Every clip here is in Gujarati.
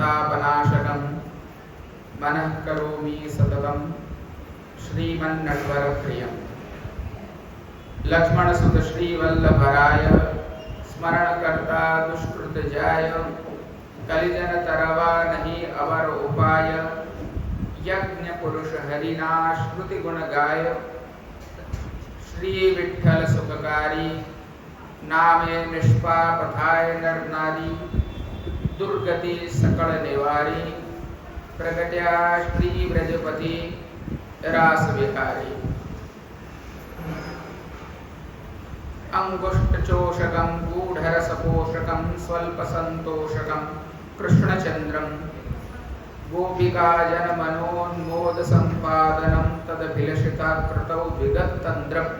संतापनाशकं मनः करोमि सततं श्रीमन्नटवरप्रियं लक्ष्मणसुत श्रीवल्लभराय स्मरणकर्ता दुष्कृतजाय कलिजन तरवा नहीं अवर उपाय यज्ञ पुरुष हरिना श्रुति गुण गाय श्री विठ्ठल सुखकारी नामे निष्पाप थाय नर नारी दुर्गति सकल निवारी प्रगट्या श्री ब्रजपति रास विहारी अंगुष्ठचोषकं गूढ़रसपोषकं स्वल्पसन्तोषकं कृष्णचन्द्रं गोपिका जनमनोन्मोद सम्पादनं तदभिलषिताकृतौ विगततन्द्रम्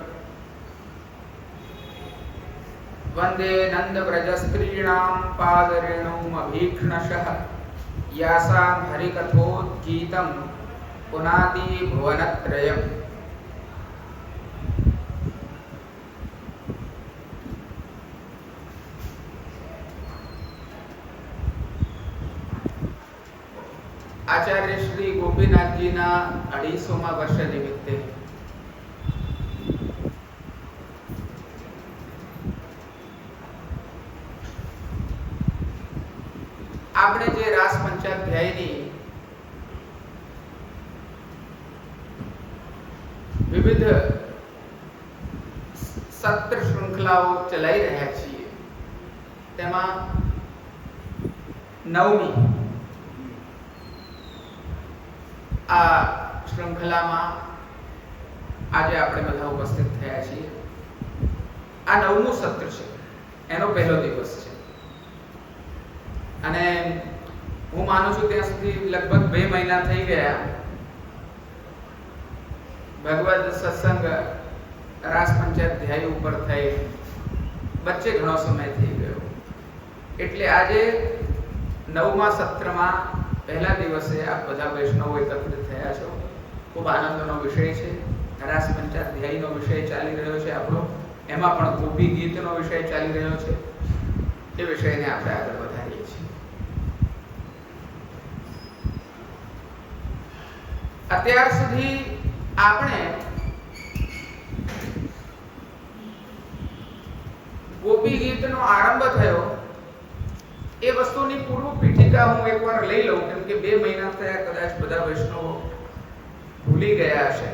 वन्दे नन्दव्रजस्त्रीणां पादरेणुमभीक्ष्णशः यासां हरिकथोद्गीतं पुनाति भुवनत्रयम्। आचार्य श्री गोपीनाथ जी ना 250 वर्ष निमित्ते આપણે જે રાસ પંચાધ્યાયની વિવિધ સત્ર શૃંખલાઓ ચલાવી રહ્યા છીએ તેમાં નવમી આ શૃંખલામાં આજે આપણે બધા ઉપસ્થિત થયા છીએ। આ નવમું સત્ર છે, એનો પહેલો દિવસ છે અને હું માનું છું ત્યાં સુધી લગભગ 2 મહિના થઈ ગયા ભગવદ સત્સંગ રાસ પંચાધ્યાય ઉપર થઈ, વચ્ચે ઘણો સમય થઈ ગયો એટલે આજે નવમા સત્રમાં પહેલા દિવસે આપ બધા વૈષ્ણવો એકત્રિત થયા છો। ખૂબ આનંદનો વિષય છે, રાસ પંચાધ્યાયનો વિષય ચાલી રહ્યો છે આપણો, એમાં પણ ગોપી ગીતનો વિષય ચાલી રહ્યો છે। એ વિષયને આપણે આગળ વધારીએ છીએ। અત્યાર સુધી આપણે ગોપી ગીતનો આરંભ થયો એ વસ્તુની પૂર્વ પીઠિકા હું એકવાર લઈ લઉં, કેમ કે 2 મહિના થયા, કદાચ બધા વૈષ્ણવો ભૂલી ગયા હશે।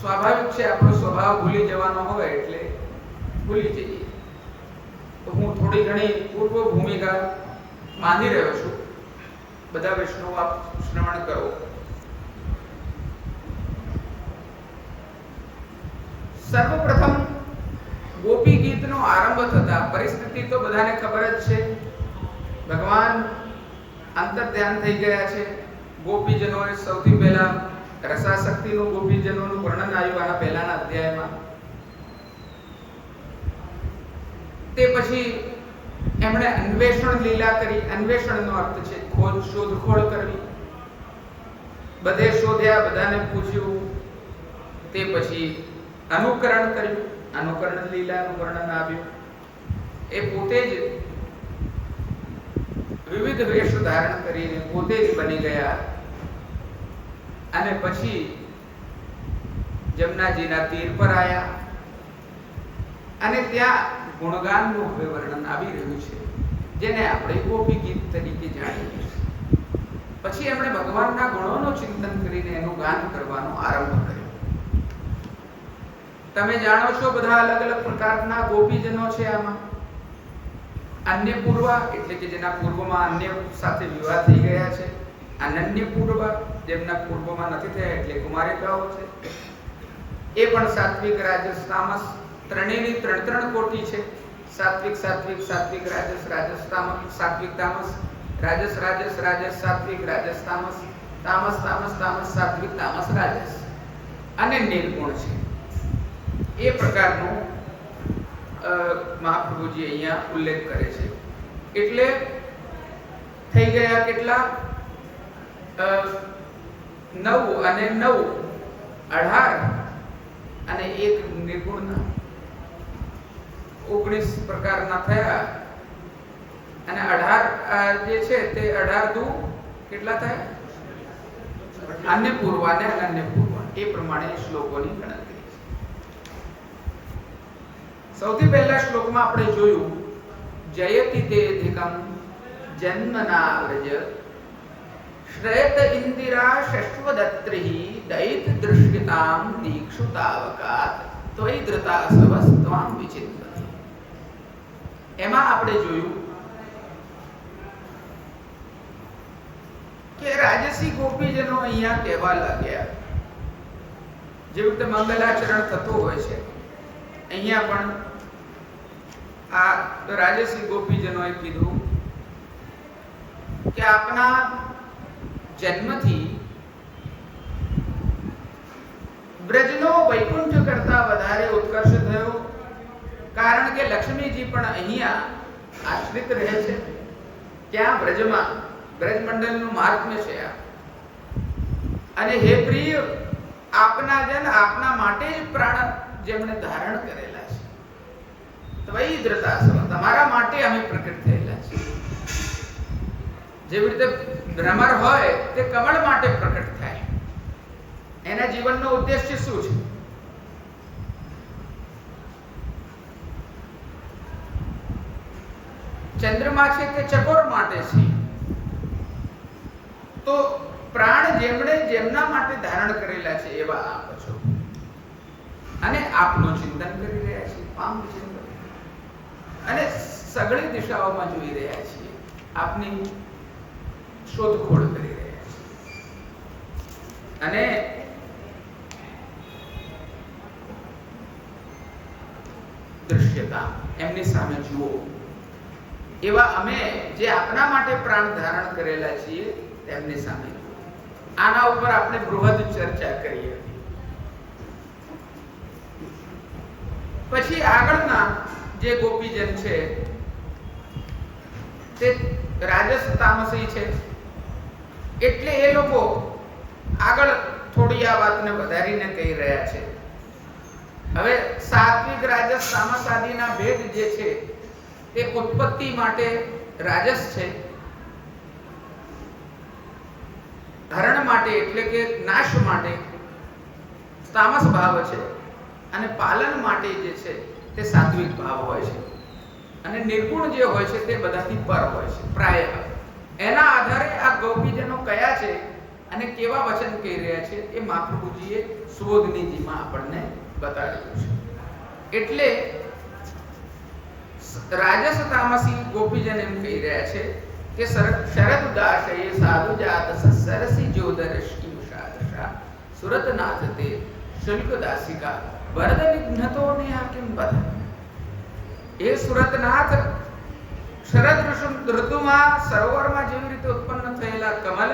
સ્વાભાવિક છે, આપણો સ્વભાવ ભૂલી જવાનો હોય એટલે ભૂલી જઈએ, તો હું થોડી ઘણી પૂર્વ ભૂમિકા બાંધી રહ્યો છું। બધા વૈષ્ણવો આપ શ્રવણ કરો। સર્વપ્રથમ ગોપી ગીતનો આરંભ થતા પરિસ્થિતિ તો બધાને ખબર જ છે, ભગવાન અંતર ધ્યાન થઈ ગયા છે। ગોપીજનોએ સૌથી પહેલા રસાશક્તિનું ગોપીજનોનું વર્ણન આવ્યું આના પહેલાના અધ્યાયમાં। તે પછી એમણે અન્વેષણ લીલા કરી। અન્વેષણનો અર્થ છે ખોજ, શોધખોળ કરવી। બધે શોધ્યા, બધાને પૂછ્યું, તે પછી અનુકરણ કર્યું, અનુકરણ લીલાનું વર્ણન આવ્યું। એ પોતે જ વિવિધ વેશ ધારણ કરીને પોતે જ બની ગયા અને પછી જમનાજીના તીર પર આવ્યા અને ત્યાં ગુણગાનનું હવે વર્ણન આવી રહ્યું છે, જેને આપણે ગોપી ગીત તરીકે જાણીએ છીએ। પછી એમણે ભગવાનના ગુણોનું ચિંતન કરીને એનું ગાન કરવાનો આરંભ કર્યો। તમે જાણો છો બધા અલગ અલગ પ્રકારના ગોપીજનો છે આમાં। અન્ય પૂર્વ એટલે કે જેના પૂર્વમાં અન્ય સાથે વિવાહ થઈ ગયા છે, અનન્ય પૂર્વ જેમના પૂર્વમાં નથી થયા એટલે કુમારિકાઓ છે। એ પણ સાત્વિક, રાજસ, તામસ ત્રણેયની 3 કોટી છે। સાત્વિક સાત્વિક, સાત્વિક રાજસ, રાજસ તામસ, સાત્વિક તામસ, રાજસ રાજસ, રાજસ સાત્વિક, રાજસ તામસ, તામસ તામસ, તામસ સાત્વિક, તામસ રાજસ અને નિર્ગુણ છે। એ પ્રકારનું મહાપ્રભુજી અહીંયા ઉલ્લેખ કરે છે। એટલે થઈ ગયા કેટલા 9 અને 9 18 અને એક નિર્ગુણના 19 પ્રકારના થયા। જે છે તે 18 દુ કેટલા થાય? અન્ય પૂર્વ અને અનન્ય પૂર્વ, એ પ્રમાણે શ્લોકોની ગણતરી છે. સૌથી પહેલા શ્લોકમાં આપણે જોયું જયતિ તેધિકમ જન્મના વ્રજ શ્રેત ઇન્દિરા શશ્વદત્રિ દૈત દૃશ્યતામ દીક્ષુતાવકાત ત્વયી ધૃતા સવસ્ત્વામ વિચિંતતિ. એમાં આપણે જોયું કે રાજસી ગોપીજનો અહીંયા કહેવા લાગ્યા, જેવી રીતે મંગલાચરણ થતું હોય છે અહીંયા પણ આ રાજસી ગોપીજનોએ કીધું કે આપના જન્મથી બ્રજનો વૈકુંઠ કરતા વધારે ઉત્કર્ષ થયો, કારણ કે લક્ષ્મીજી પણ અહીંયા આશ્રિત રહે છે. ત્યાં બ્રજમાં બ્રજમંડળનું મહાત્મ્ય છે આ. અને હે પ્રિય, આપના જન આપના માટે જ પ્રાણ જેમણે ધારણ કરેલા છે, ત્વયી ધૃતાસવ, તમારા માટે અમે પ્રકટ થયેલા છે. જેવી રીતે ભ્રમર હોય તે કમળ માટે પ્રકટ થાય, એના જીવનનો ઉદ્દેશ્ય શું છે? ચંદ્રમા છે તે ચકોર માટે છે. તો પ્રાણ જેમણે જેમના માટે ધારણ કરેલા છે એવા આપ છો, અને આપનું ચિંતન કરી રહ્યા છીએ, પામ ચિંતન, અને સગળી દિશાઓમાં જોઈ રહ્યા છીએ, આપની શોધખોળ કરી રહ્યા છીએ. અને દૃશ્યતા એમની સામે જુઓ, એવા અમે જે આપના માટે પ્રાણ ધારણ કરેલા છીએ તેમની સામે જુઓ. આના ઉપર આપણે બૃહદ ચર્ચા કરી હતી. પછી આગળના જે ગોપીજન છે તે રાજસ તામસી છે, એટલે એ લોકો આગળ થોડી આ વાતને વધારીને કહી રહ્યા છે. હવે સાત્વિક રાજસ તામસ આદિના ભેદ જે છે તે ઉત્પત્તિ માટે રાજસ છે, ધરણ માટે એટલે કે નાશ માટે તામસ ભાવ છે, અને પાલન માટે જે છે તે સાત્વિક ભાવ હોય છે, અને નિર્ગુણ જે હોય છે તે બધાથી પર હોય છે પ્રાય. એના આધારે આ ગોપીજનો કયા છે અને કેવા વચન કહી રહ્યા છે એ મહાપ્રભુજીએ સુબોધનીજીમાં આપણને બતાવ્યું છે. એટલે રાજસ તામસી ગોપીજન એમ કહી રહ્યા છે કે શરદ ઉદાશયે સાધુ જાત સરસી જોદરશ્મિ ઉષાદશા સુરતનાથ તે શુલ્ક દાસિકા વરદ નિઘ્નતો નેહા કિમ બધ. એ સુરતનાથ શરદ ઋતુમાં સરોવરમાં જેવી રીતે ઉત્પન્ન થયેલા કમલ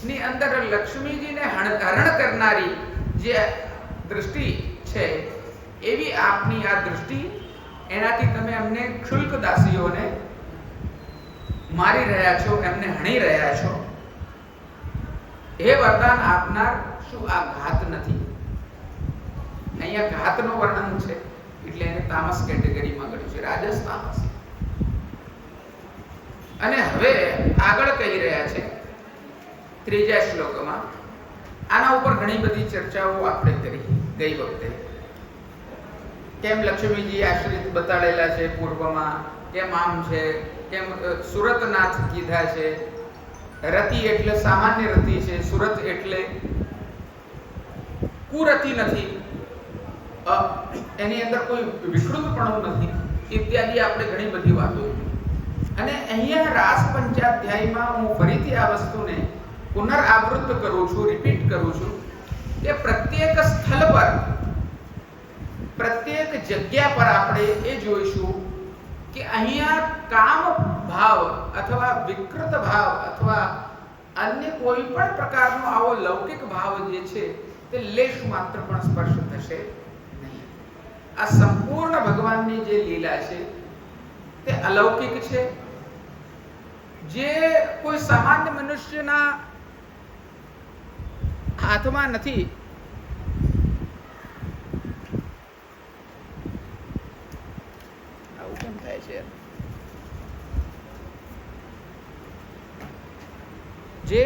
ની અંદર લક્ષ્મીજીને હરણ કરનારી જે દૃષ્ટિ છે એવી આપની આ દૃષ્ટિ, એનાથી તમે અમને ક્ષુલ્ક દાસીઓને મારી રહ્યા છો, એમને હણી રહ્યા છો. એ વરદાન આપનાર શું આ ઘાત નથી? અહીંયા ઘાતનું વર્ણન છે એટલે એને તામસ કેટેગરીમાં ગણ્યું છે, રાજસ તામસ. અને હવે આગળ કહી રહ્યા છે ત્રીજા શ્લોકમાં. આના ઉપર ઘણી બધી ચર્ચાઓ આપણે કરી ગઈ વખતે. કેમ લક્ષ્મીજી આશ્રિત બતાડેલા છે પૂર્વમાં, કેમ આમ છે, કેમ સુરતનાથ કીધા છે. રતિ એટલે સામાન્ય રતિ છે, સુરત એટલે કુરતિ નથી, એની અંદર કોઈ વિકૃતપણું નથી, ઇત્યાદિ આપણે ઘણી બધી વાતો. અને અહીંયા રાસ પંચાધ્યાયમાં હું ફરીથી આ વસ્તુને પુનરાવૃત્ત કરું છું, રિપીટ કરું છું કે પ્રત્યેક સ્થળ પર, પ્રત્યેક જગ્યા પર આપણે એ જોઈશું કે અહીંયા કામ ભાવ અથવા વિકૃત ભાવ અથવા અન્ય કોઈ પણ પ્રકારનો આવો લૌકિક ભાવ જે છે તે લેશ માત્ર પણ સ્પર્શ થશે નહીં. આ સંપૂર્ણ ભગવાનની જે લીલા છે તે અલૌકિક છે, જે કોઈ સામાન્ય મનુષ્યના હાથમાં નથી. આવું કેમ થાય છે? જે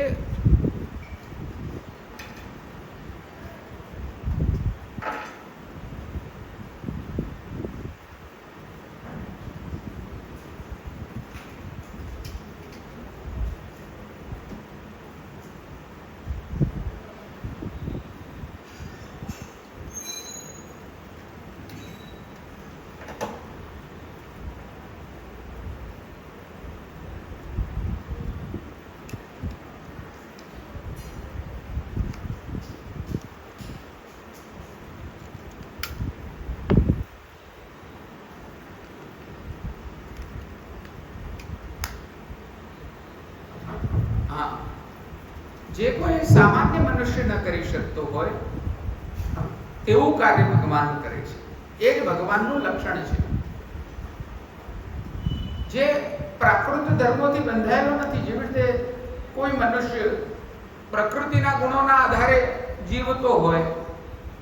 જે કોઈ સામાન્ય મનુષ્ય ન કરી શકતો હોય તેવું કાર્ય ભગવાન કરે છે. એ જ ભગવાનનું લક્ષણ છે, જે પ્રાકૃત ધર્મોથી બંધાયેલો નથી. જેવી રીતે કોઈ મનુષ્ય પ્રકૃતિના ગુણોના આધારે જીવતો હોય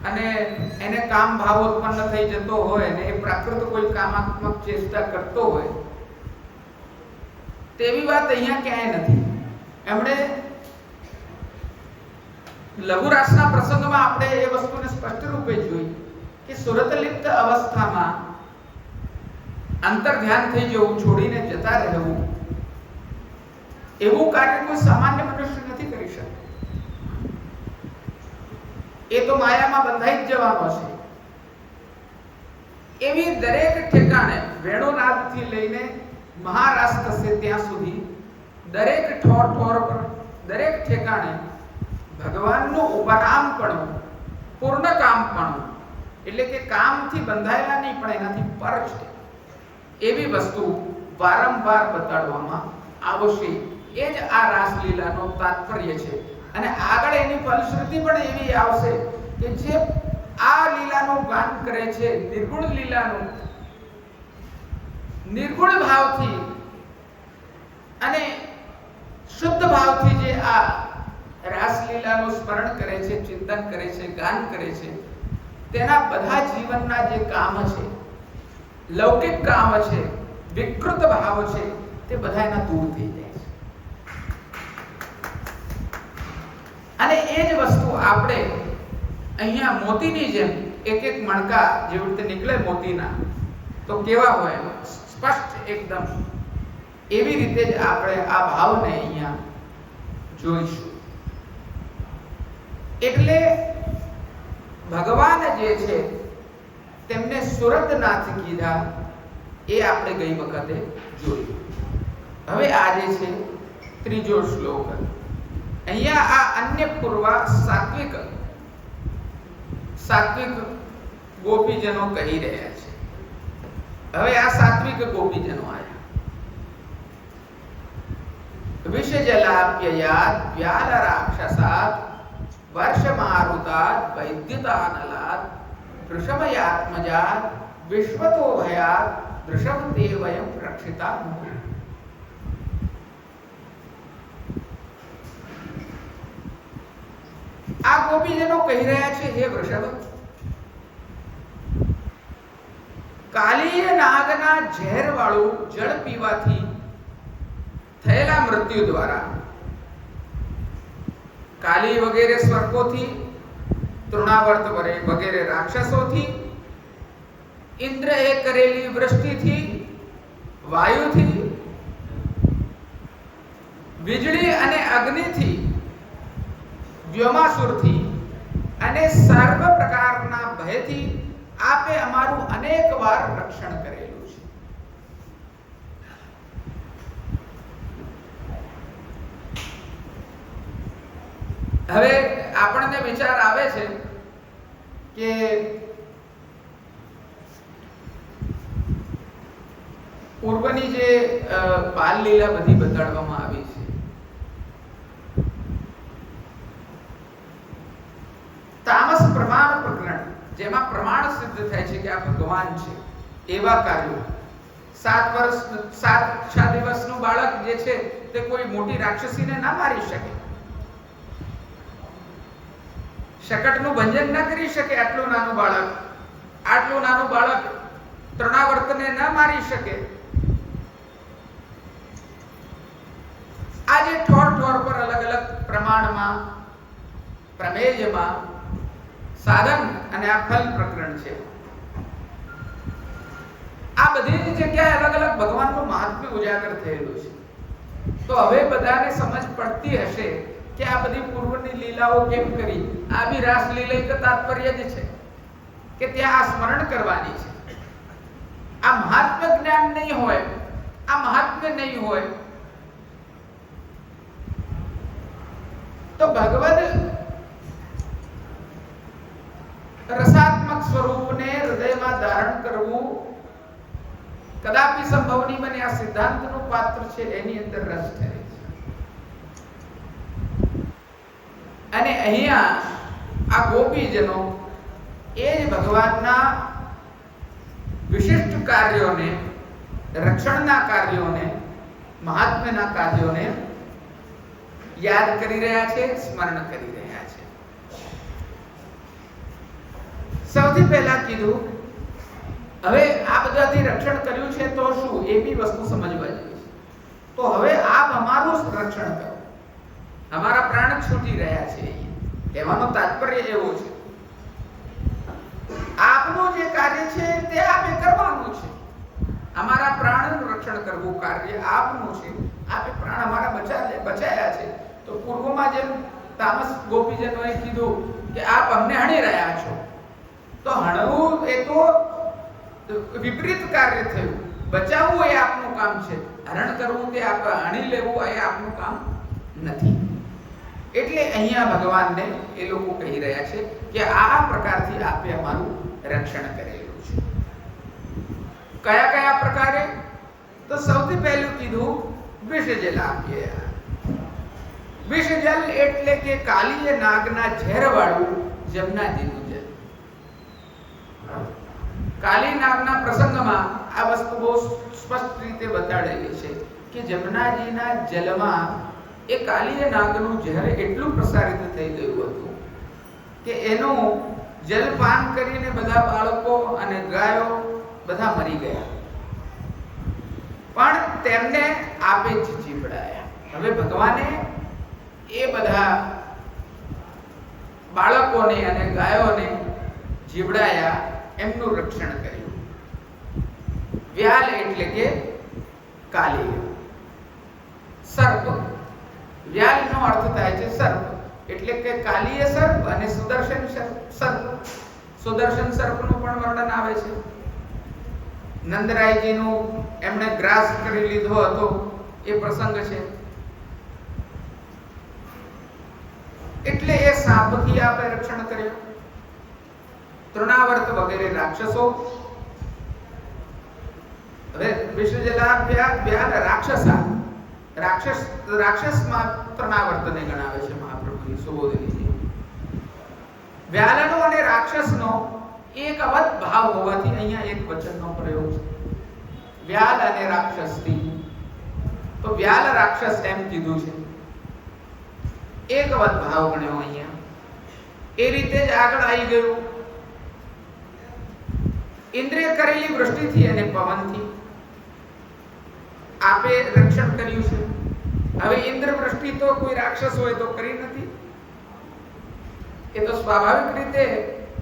અને એને કામ ભાવ ઉત્પન્ન થઈ જતો હોય અને એ પ્રાકૃત કોઈ કામાત્મક ચેષ્ટા કરતો હોય, તેવી વાત અહીંયા ક્યાંય નથી. એમણે લઘુરાસના પ્રસંગમાં આપણે એ વસ્તુને સ્પષ્ટ રૂપે જોઈ કે સુરતલિપ્ત અવસ્થામાં અંતર ધ્યાન થઈ જવું, છોડીને જતા રહેવું, એવું કાર્ય કોઈ સામાન્ય મનુષ્ય નથી કરી શકતો. એ તો માયામાં બંધાઈ જ જવાનો છે. એવી દરેક ઠેકાણે વેણુનાદથી લઈને મહારાસ થશે ત્યાં સુધી દરેક ઠોર ઠોર પર, દરેક ઠેકાણે ભગવાનનું ઉપરામપણું, પૂર્ણ કામપણું, એટલે કે કામથી બંધાયેલા નહીં પણ એનાથી પર છે, એવી વસ્તુ વારંવાર બતાડવામાં આવશે. એ જ આ રાસલીલાનો તાત્પર્ય છે. અને આગળ એની ફલશ્રુતિ પણ એવી આવશે કે જે આ લીલાનું ગાન કરે છે, નિર્ગુણ લીલાનું, નિર્ગુણ ભાવથી અને શુદ્ધ ભાવથી જે આ રાસલીલાનું સ્મરણ કરે છે, ચિંતન કરે છે, ગાન કરે છે, તેના બધા જીવનના જે કામ છે, લૌકિક કામ છે, વિકૃત ભાવ છે, તે બધા એના દૂર થઈ જાય છે. અને એ જ વસ્તુ આપણે અહીંયા મોતીની જેમ એક એક મણકા જેવી રીતે નીકળે મોતીના, તો કેવા હોય સ્પષ્ટ એકદમ, એવી રીતે જ આપણે આ ભાવને અહીંયા જોઈશું. એટલે ભગવાન જે છે તેમને સુરતનાથ કીધા, એ આપણે ગઈ વખતે જોયું. હવે આ જે છે ત્રીજો શ્લોક, અહીંયા આ અન્ય પૂર્વા સાત્વિક ગોપીજનો કહી રહ્યા છે. હવે આ સાત્વિક ગોપીજનો આયા. વિષજલાપ્યયાત વ્યાલ રાક્ષસાત વર્ષમારુતાત વૈદ્યુતાનલાત વૃષભયાત્મજાત વિશ્વતો ભયાત વૃષભતે વયમ રક્ષિતા. આ ગોપીજનો કહી રહ્યા છે, હે વૃષભ, કાલીય નાગના ઝેર વાળું જળ પીવાથી થયેલા મૃત્યુ દ્વારા, કાલી વગેરે સ્વર્ગોથી, તૃણાવર્ત વગેરે રાક્ષસોથી, ઇન્દ્રએ કરેલી વૃષ્ટિથી, વાયુથી, વીજળી અને અગ્નિથી, વ્યોમાસુરથી અને સર્વ પ્રકારના ભયથી આપે અમારું અનેક વાર રક્ષણ કરેલું છે. હવે આપણને વિચાર આવે છે કે પૂર્વની જે બાલ લીલા બધી બતાડવામાં આવી છે, તામસ પ્રમાણ પ્રકરણ, જેમાં પ્રમાણ સિદ્ધ થાય છે કે આ ભગવાન છે, એવા કાર્યો. 7 દિવસનું બાળક જે છે તે કોઈ મોટી રાક્ષસીને ના મારી શકે, શકટનું ભંજન ન કરી શકે. આટલું નાનું બાળક તૃણાવર્તને ન મારી શકે. આજે ઠોર ઠોર પર અલગ અલગ પ્રમેયમાં સાધન અને આ ફલ પ્રકરણ છે. આ બધી જ જગ્યાએ અલગ અલગ ભગવાનનું મહાત્મ્ય ઉજાગર થયેલું છે. તો હવે બધાને સમજ પડતી હશે કે આ બધી પૂર્વની લીલાઓ કેમ કરી. આ બી રાસલીલા એક તાત્પર્ય જ છે કે ત્યાં આ સ્મરણ કરવાની છે. આ મહાત્મ્ય જ્ઞાન નહીં હોય, આ મહાત્મ્ય નહીં હોય તો ભગવદ રસાત્મક સ્વરૂપને હૃદયમાં ધારણ કરવું કદાપી સંભવ નહીં બને. આ સિદ્ધાંતનું પાત્ર છે, એની અંદર રસ ઠરે છે. અને અહીંયા આ ગોપીજનો એ જ ભગવાનના વિશિષ્ટ કાર્યોને, રક્ષણના કાર્યોને, મહાત્મ્યના કાર્યોને યાદ કરી રહ્યા છે, સ્મરણ કરી રહ્યા છે. સૌથી પહેલા કીધું હવે આ બધાથી રક્ષણ કર્યું છે તો શું, એ બી વસ્તુ સમજવા જેવી છે. તો હવે આપ અમારું રક્ષણ કરો. અમારા પ્રાણ છૂટી રહ્યા છે, કહેવાનો તાત્પર્ય એવો છે. આપનું જે કાર્ય છે તે આપે કરવાનું છે. અમારા પ્રાણનું રક્ષણ કરવું કાર્ય આપનું છે. આપે પ્રાણ અમારા બચાયા છે. તો પૂર્વમાં જેમ તામસ ગોપીજનોએ કીધું કે આપ અમને હણી રહ્યા છો, તો હણવું એ તો વિપરીત કાર્ય થયું. બચાવવું એ આપનું કામ છે, હરણ કરવું તે આપ હણી લેવું એ આપનું કામ નથી. એટલે અહીંયા ભગવાનને એ લોકો કહી રહ્યા છે કે આ પ્રકારથી આપે અમારું રક્ષણ કરેલું છે. કયા કયા પ્રકારે? તો સૌથી પહેલું કીધું વિષજલ આપીએ. વિષજલ એટલે કે કાલીય નાગના ઝેર વાળું જમનાજીનું જલ. કાલી નાગના પ્રસંગમાં આ વસ્તુ બહુ સ્પષ્ટ રીતે બતાડેલી છે કે જમનાજીના જલમાં એ કાલીય નાગનું ઝેર એટલું પ્રસારિત થઈ ગયું હતું કે એનું જલપાન કરીને બધા બાળકો અને ગાયો બધા મરી ગયા, પણ તેમને આપે જ જીવડાયા. હવે ભગવાને એ બધા બાળકોને અને ગાયોને જીવડાયા, એમનું રક્ષણ કર્યું. વ્યાલ એટલે કે કાલી સર્પ. વ્યાલનો અર્થ થાય છે સર્પ, એટલે કે કાલીય સર્પ અને સુદર્શન સર્પ. સુદર્શન સર્પનું પણ વર્ણન આવે છે. નંદરાયજીનું એમણે ગ્રાસ કરી લીધો હતો એ પ્રસંગ છે. એટલે એ સાપથી આપણે રક્ષણ કર્યું. તૃણાવર્ત વગેરે રાક્ષસો. હવે વિષજલાભ્યા રાક્ષસા, રાક્ષસમાં તૃણાવર્તને ગણાવે છે મહાપ્રભુજી સુબોધિનીજી. વ્યાલનો અને રાક્ષસનો એક અવત ભાવ હોવાથી અહીંયા એક વચનનો પ્રયોગ છે, વ્યાલ અને રાક્ષસથી. તો વ્યાલ રાક્ષસ એમ કીધું છે, એક અવત ભાવ ગણ્યો અહીંયા. એ રીતે જ આગળ આવી ગયું. ઇન્દ્રિય કરેલી વૃષ્ટિથી અને પવનથી આપે રક્ષણ કર્યું છે. હવે ઇન્દ્ર વૃષ્ટિ તો કોઈ રાક્ષસ હોય તો કરી નથી. એ તો સ્વાભાવિક રીતે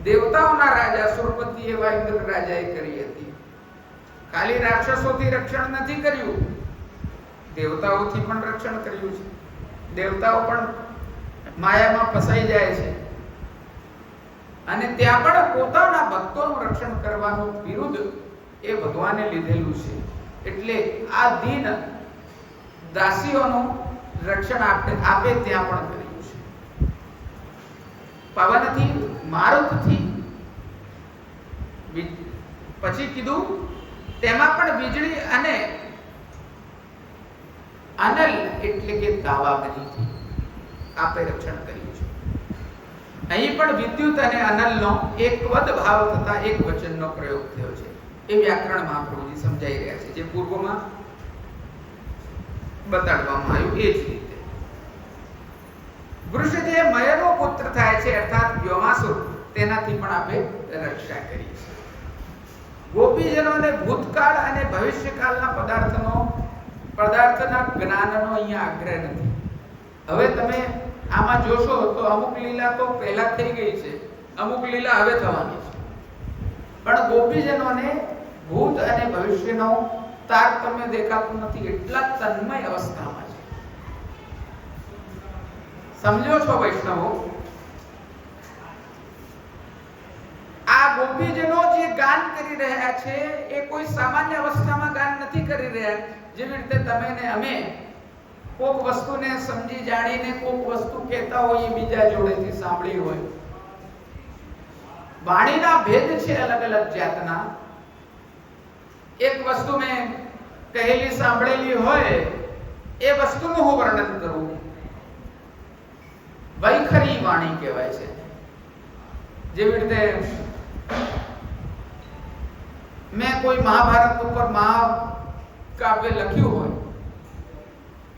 દેવતાઓના રાજા સુરપતિ એવા ઇન્દ્ર રાજાએ કરી હતી. ખાલી રાક્ષસોથી રક્ષણ નથી કર્યું, દેવતાઓથી પણ રક્ષણ કર્યું છે. દેવતાઓ પણ માયામાં ફસાઈ જાય છે અને ત્યાં પણ પોતાના ભક્તોનું રક્ષણ કરવાનું વિરુદ્ધ એ ભગવાને લીધેલું છે. એટલે આ દીન દાસીઓનું રક્ષણ આપે ત્યાં પણ કર્યું છે. પવનથી, મારુતથી, પછી કીધું તેમાં પણ વીજળી અને અનલ એટલે કે દાવાગ્નિથી આપે રક્ષણ કર્યું છે. અહીં પણ વિદ્યુત અને અનલનો એકવદ ભાવ થતા એક વચનનો પ્રયોગ થયો છે. એ વ્યાકરણ મહાપ્રભુજી સમજાઈ રહ્યા છે, જે પૂર્વમાં બતાડવામાં આવ્યું એ જ રીતે. વૃષજે મયનો પુત્ર થાય છે, અર્થાત વ્યોમાસુર, તેનાથી પણ આપે રક્ષા કરી છે. ગોપીજનોને ભૂતકાળ અને ભવિષ્યકાળના પદાર્થના જ્ઞાનનો અહીંયા આગ્રહ નથી. હવે તમે આમાં જોશો તો અમુક લીલા તો પહેલા થઈ ગઈ છે, અમુક લીલા હવે થવાની છે, પણ ગોપીજનોને ભૂત અને ભવિષ્યનો તારતમ્ય દેખાતું નથી, એટલા તન્મય અવસ્થામાં છે. સમજો છો વૈષ્ણવો? આ ગોપીજનો જે ગાન કરી રહ્યા છે એ કોઈ સામાન્ય અવસ્થામાં ગાન નથી કરી રહ્યા. જેવી રીતે તમે ને અમે કોક વસ્તુને સમજી જાણીને કોક વસ્તુ કહેતા હોય બીજા જોડેથી સાંભળી હોય. વાણીના ભેદ છે અલગ અલગ જાતના. એક વસ્તુ મેં કહેલી સાંભળેલી હોય એ વસ્તુનું હું વર્ણન કરું, વૈખરી વાણી કહેવાય છે. જેવી રીતે મેં કોઈ મહાભારત ઉપર મહાકાવ્ય લખ્યું હોય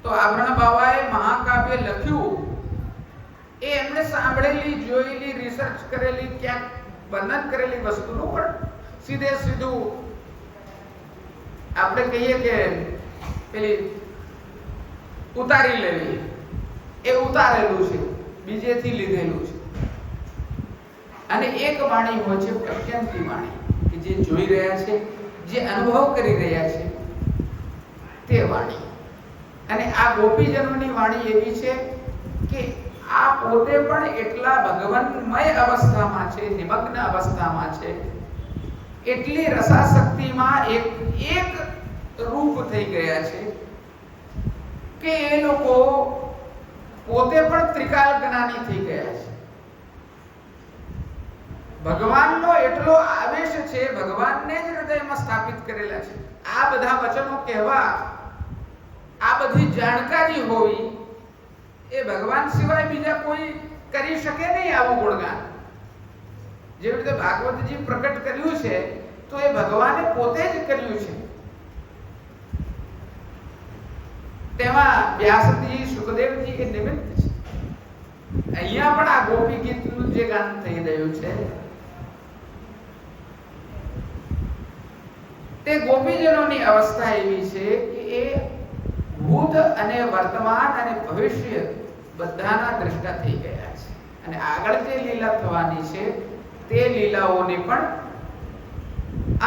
તો આભરણ બાવાએ મહાકાવ્ય લખ્યું એ એમણે સાંભળેલી, જોયેલી, રિસર્ચ કરેલી, ક્યાંક વર્ણન કરેલી વસ્તુનું પણ સીધે સીધું આપણે કહીએ કે પેલી ઉતારી લેવી, એ ઉતારેલું છે, બીજેથી લીધેલું છે. અને એક વાણી હોય છે પ્રત્યંતી વાણી, કે જે જોઈ રહ્યા છે, જે અનુભવ કરી રહ્યા છે તે વાણી. અને આ ગોપીજનોની વાણી એવી છે કે આ પોતે પણ એટલા ભગવન્મય અવસ્થામાં છે, નિમગ્ન અવસ્થામાં છે, એટલી રસાશક્તિમાં એક રૂપ થઈ ગયા છે કે એ લોકો પોતે પણ ત્રિકાલ જ્ઞાની થઈ ગયા છે. ભગવાનનો એટલો આવેશ છે, ભગવાનને જ હૃદયમાં સ્થાપિત કરેલા છે. આ બધા વચનો કહેવા, આ બધી જાણકારી હોવી એ ભગવાન સિવાય બીજા કોઈ કરી શકે નહીં આવું ગુણગાન. જેવી રીતે ભાગવતજી પ્રકટ કર્યું છે તો એ ભગવાને પોતે જ કર્યું છે. તેમાં વ્યાસજી, શુકદેવજી એ નિમિત્ત છે. અહીંયા પણ આ ગોપી ગીતનું જે ગાન થઈ રહ્યું છે તે ગોપીજનોની અવસ્થા એવી છે કે એ ભૂત અને વર્તમાન અને ભવિષ્ય બધાના દ્રષ્ટા થઈ ગયા છે. અને આગળ જે લીલા થવાની છે તે લીલાઓને પણ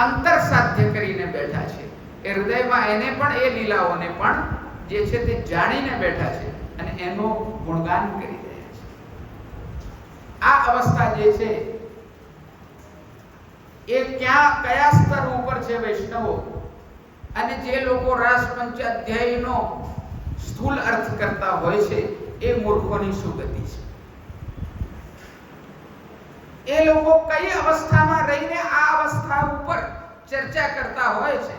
અંતર સાધ્ય કરીને બેઠા છે. એ હૃદયમાં એને પણ એ લીલાઓને પણ જે છે તે જાણીને બેઠા છે અને એનું ગુણગાન કરી રહ્યા છે. આ અવસ્થા જે છે એ કયા સ્તર ઉપર છે વૈષ્ણવો? અને જે લોકો રાસ પંચાધ્યાયનો સ્થૂલ અર્થ કરતા હોય છે એ મૂર્ખોની શું ગતિ છે? એ લોકો કઈ અવસ્થામાં રહીને આ અવસ્થા ઉપર ચર્ચા કરતા હોય છે?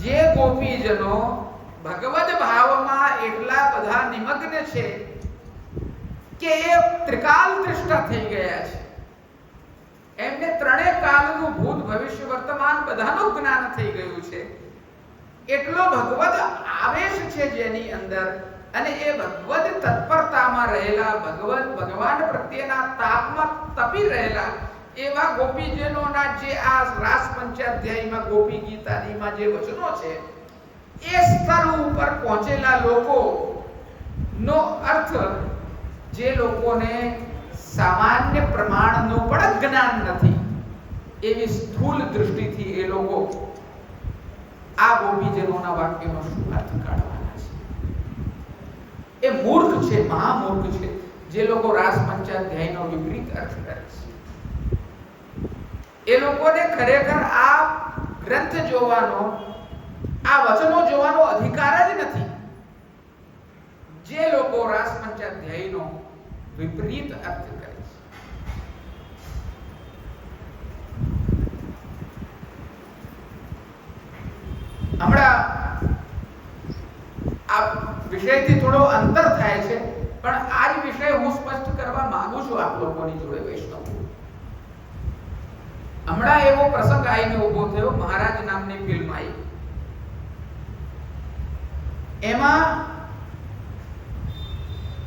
જે ગોપીજનો ભગવદ ભાવમાં એટલા બધા નિમગ્ન છે કે એ ત્રિકાલ દ્રષ્ટા થઈ ગયા છે. એમને ત્રણેય કાળનું ભૂત, ભવિષ્ય, વર્તમાન બધાનું જ્ઞાન થઈ ગયું છે. એટલો ભગવદ આવેશ છે જેની અંદર, અને એ ભગવદ તત્પરતામાં રહેલા, ભગવાન પ્રત્યેના તાપમાં તપી રહેલા એવા ગોપીજનોના જે આ રાસ પંચાધ્યાયમાં, ગોપી ગીતાદીમાં જે વચનો છે એ સ્તર ઉપર પહોંચેલા લોકો નો અર્થ, જે લોકોને સામાન્ય પ્રમાણનું પણ જ્ઞાન નથી એવી સ્થૂલ દૃષ્ટિથી એ લોકો આ ગોપીજનોના વાક્યનો શું અર્થ કાઢવાના છે? એ મૂર્ખ છે, મહામૂર્ખ છે, જે લોકો રાસ પંચાધ્યાયનો વિપરીત અર્થ કરે છે. એ લોકોને ખરેખર આ ગ્રંથ જોવાનો, આ વચનો જોવાનો અધિકાર જ નથી. જે લોકો રાસ પંચાધ્યાયનો વિપરીત અર્થ કરે છે. હમણાં આ વિષયથી થોડો અંતર થાય છે, પણ આ જ વિષય હું સ્પષ્ટ કરવા માંગુ છું આપ લોકોની જોડે વૈષ્ણવ. હમણાં એવો પ્રસંગ આવીને ઉભો થયો, મહારાજ નામની ફિલ્મ આવી. એમાં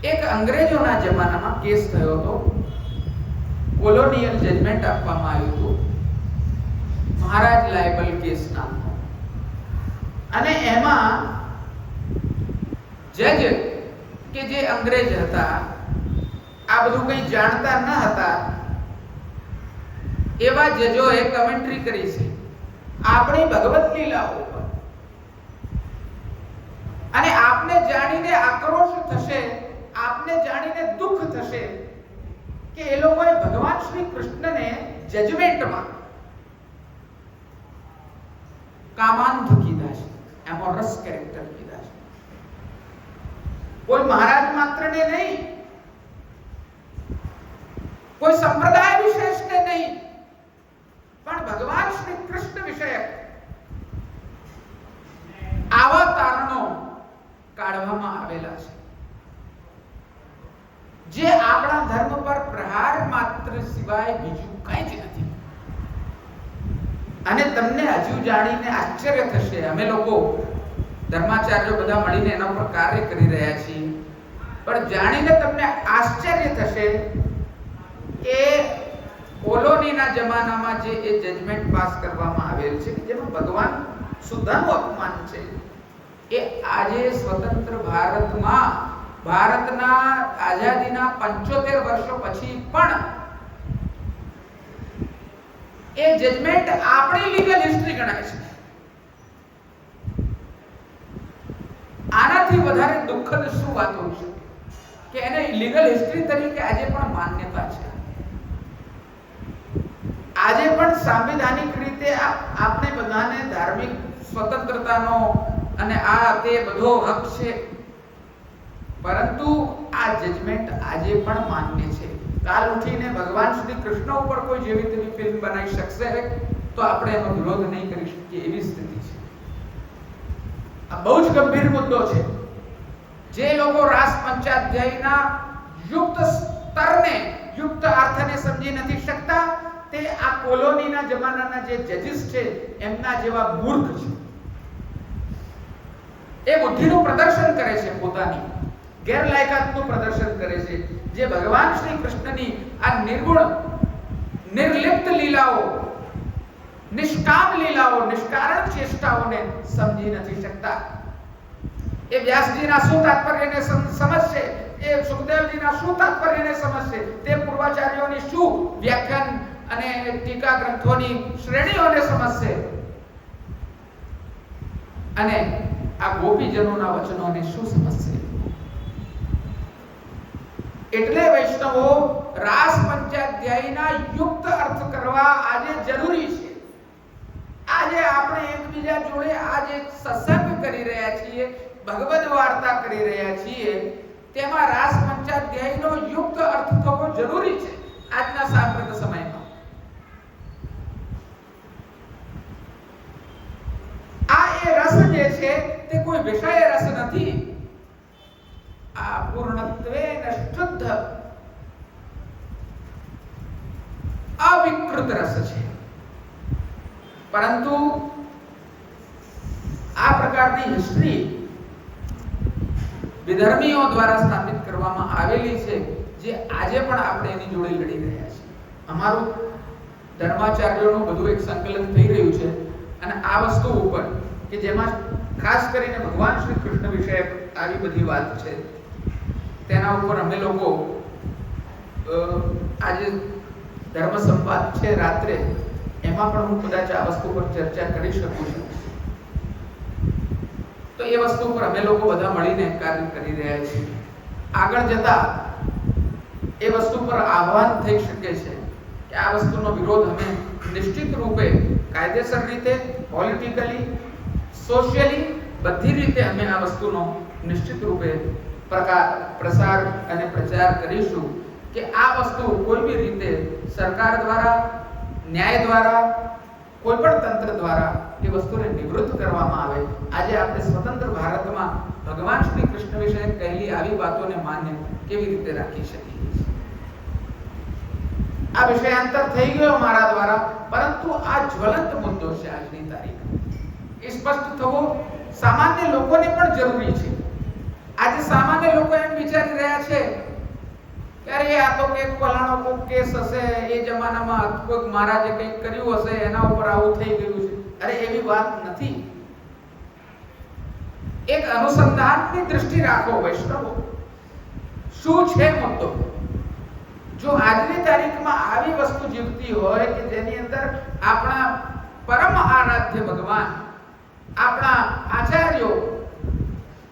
એક અંગ્રેજોના જમાનામાં કેસ થયો હતો. કોલોનિયલ જજમેન્ટ આપવામાં આવ્યું હતું, મહારાજ લાયબલ કેસ નામનો. અને એમાં જજ કે જે અંગ્રેજ હતા, આ બધું કંઈ જાણતા ન હતા, એવા જજોએ કમેન્ટ્રી કરી છે આપણી ભગવત લીલાઓ પર, અને આપને જાણીને આક્રોશ થશે, આપને જાણીને દુઃખ થશે કે એ લોકોએ ભગવાન શ્રી કૃષ્ણને જજમેન્ટમાં કામાંધ કીધા છે, એમોરસ કેરેક્ટર કીધા છે. કોઈ મહારાજ માત્રને નહીં, કોઈ સંપ્રદાય વિશેષને નહીં, પણ ભગવાન શ્રી કૃષ્ણ વિષયક આવા તારણો કાઢવામાં આવેલા છે જે આપણા ધર્મ પર પ્રહાર માત્ર સિવાય બીજું કંઈ જ નથી. અને તમને હજુ જાણીને આશ્ચર્ય થશે, અમે લોકો ધર્માચાર્યો બધા મળીને એના પર કાર્ય કરી રહ્યા છીએ, પણ જાણીને તમને આશ્ચર્ય થશે કે કોલોનીના જમાનામાં જે એ જજમેન્ટ પાસ કરવામાં આવેલ છે કે જેમાં ભગવાન સુદ્ધાનું અપમાન છે, એ આજે સ્વતંત્ર ભારતમાં, ભારતના આઝાદીના 75 વર્ષો પછી પણ એ જજમેન્ટ આપણી લીગલ હિસ્ટ્રી ગણાય છે. આનાથી વધારે દુઃખદ શું વાત હોઈ શકે કે એને લીગલ હિસ્ટ્રી તરીકે આજે પણ માન્યતા છે. આજે પણ સાંવિધાનિક રીતે આપણે બધાને ધાર્મિક સ્વતંત્રતાનો અને આ તે બધો હક છે, પરંતુ આ જજમેન્ટ આજે પણ માન્ય છે. કાલ ઉઠીને ભગવાન શ્રી કૃષ્ણ ઉપર કોઈ જેવી તેવી ફિલ્મ બનાવી શકશે તો આપણે એનો વિરોધ નહીં કરી શકીએ, એવી સ્થિતિ છે. આ બહુ જ ગંભીર મુદ્દો છે. જે લોકો રાસ પંચાધ્યાયના યુક્ત સ્તરને, યુક્ત અર્થને સમજી નથી શકતા, તે આ કોલોનીના જમાનાના જે જજીસ છે એમના જેવા મૂર્ખ છે. એ બુદ્ધિનું પ્રદર્શન કરે છે, પોતાની ગેરલાયકાતનું પ્રદર્શન કરે છે, જે ભગવાન શ્રી કૃષ્ણની આ નિર્ગુણ નિર્લિપ્ત લીલાઓ, નિષ્કામ લીલાઓ, નિષ્કારણ ચેષ્ટાઓને સમજી નથી શકતા. એ વ્યાસજીના શું તાત્પર્યને સમજશે, એ સુખદેવજીના શું તાત્પર્યને સમજશે, તે પૂર્વાચાર્યોની શું વ્યાખ્યાન અને ટીકા ગ્રંથોની શ્રેણીઓને સમજશે, અને આ ગોપીજનોના વચનોને શું સમજશે. એટલે વૈષ્ણવો, રાસ પંચાધ્યાયના યુક્ત અર્થ કરવા આજે જરૂરી છે. આજે આપણે એકબીજા જોડે આજે સત્સંગ કરી રહ્યા છીએ, ભગવદ વાર્તા કરી રહ્યા છીએ, તેમાં રાસ પંચાધ્યાયનો યુક્ત અર્થ થવો જરૂરી છે આજના સાંપ્રત સમયમાં. આ એ રસ જે છે તે કોઈ વિષય રસ નથી, આ પૂર્ણત્વેન શુદ્ધ અવિકૃત રસ છે. પરંતુ આ પ્રકારની હિસ્ટ્રી વિધર્મીઓ દ્વારા સ્થાપિત કરવામાં આવેલી છે, જે આજે પણ આપણે એની જોડે લડી રહ્યા છીએ. અમારું ધર્માચાર્યોનું બધું એક સંકલન થઈ રહ્યું છે, અને આ વસ્તુ ઉપર કે જેમાં ખાસ કરીને ભગવાન શ્રી કૃષ્ણ વિશે આવી બધી વાત છે, તેના ઉપર અમે લોકો આજે ધર્મ સંવાદ છે રાત્રે, એમાં પણ હું કદાચ આ વસ્તુ પર ચર્ચા કરી શકું છું. તો એ વસ્તુ પર અમે લોકો બધા મળીને કાર્ય કરી રહ્યા છીએ. આગળ જતા એ વસ્તુ પર આહ્વાન થઈ શકે છે કે આ વસ્તુનો વિરોધ અમે નિશ્ચિત રૂપે કાયદેસર રીતે, પોલિટિકલી, સોશિયલી, બધી રીતે અમે આ વસ્તુનો નિશ્ચિત રૂપે પ્રસાર અને પ્રચાર કરીશું કે આ વસ્તુ કોઈ બી રીતે સરકાર દ્વારા, ન્યાય દ્વારા, કોઈ પણ તંત્ર દ્વારા એ વસ્તુને નિવૃત્ત કરવામાં આવે. આજે આપણે સ્વતંત્ર ભારતમાં ભગવાન શ્રી કૃષ્ણ વિશે કહેલી આવી વાતોને માન્ય કેવી રીતે રાખી શકીએ છીએ? આ વિષયાંતર થઈ ગયો મારા દ્વારા, પરંતુ આ જ્વલંત મુદ્દો છે આજની તારીખ. એ સ્પષ્ટ થવો સામાન્ય લોકોને પણ જરૂરી છે. આજે સામાન્ય લોકો એમ વિચારી રહ્યા છે કે અરે આ તો કે ફલાણો કોઈ કેસ હશે, એ જમાનામાં કોઈ મહારાજે કંઈક કર્યું હશે, એના ઉપર આવું થઈ ગયું છે. અરે એવી વાત નથી. એક અનુસંધાનની દૃષ્ટિ રાખો વૈષ્ણવો. શું છે મુદ્દો? જો આજની તારીખમાં આવી વસ્તુ જીવતી હોય કે જેની અંદર આપણા પરમ આરાધ્ય ભગવાન, આપણા આચાર્યો,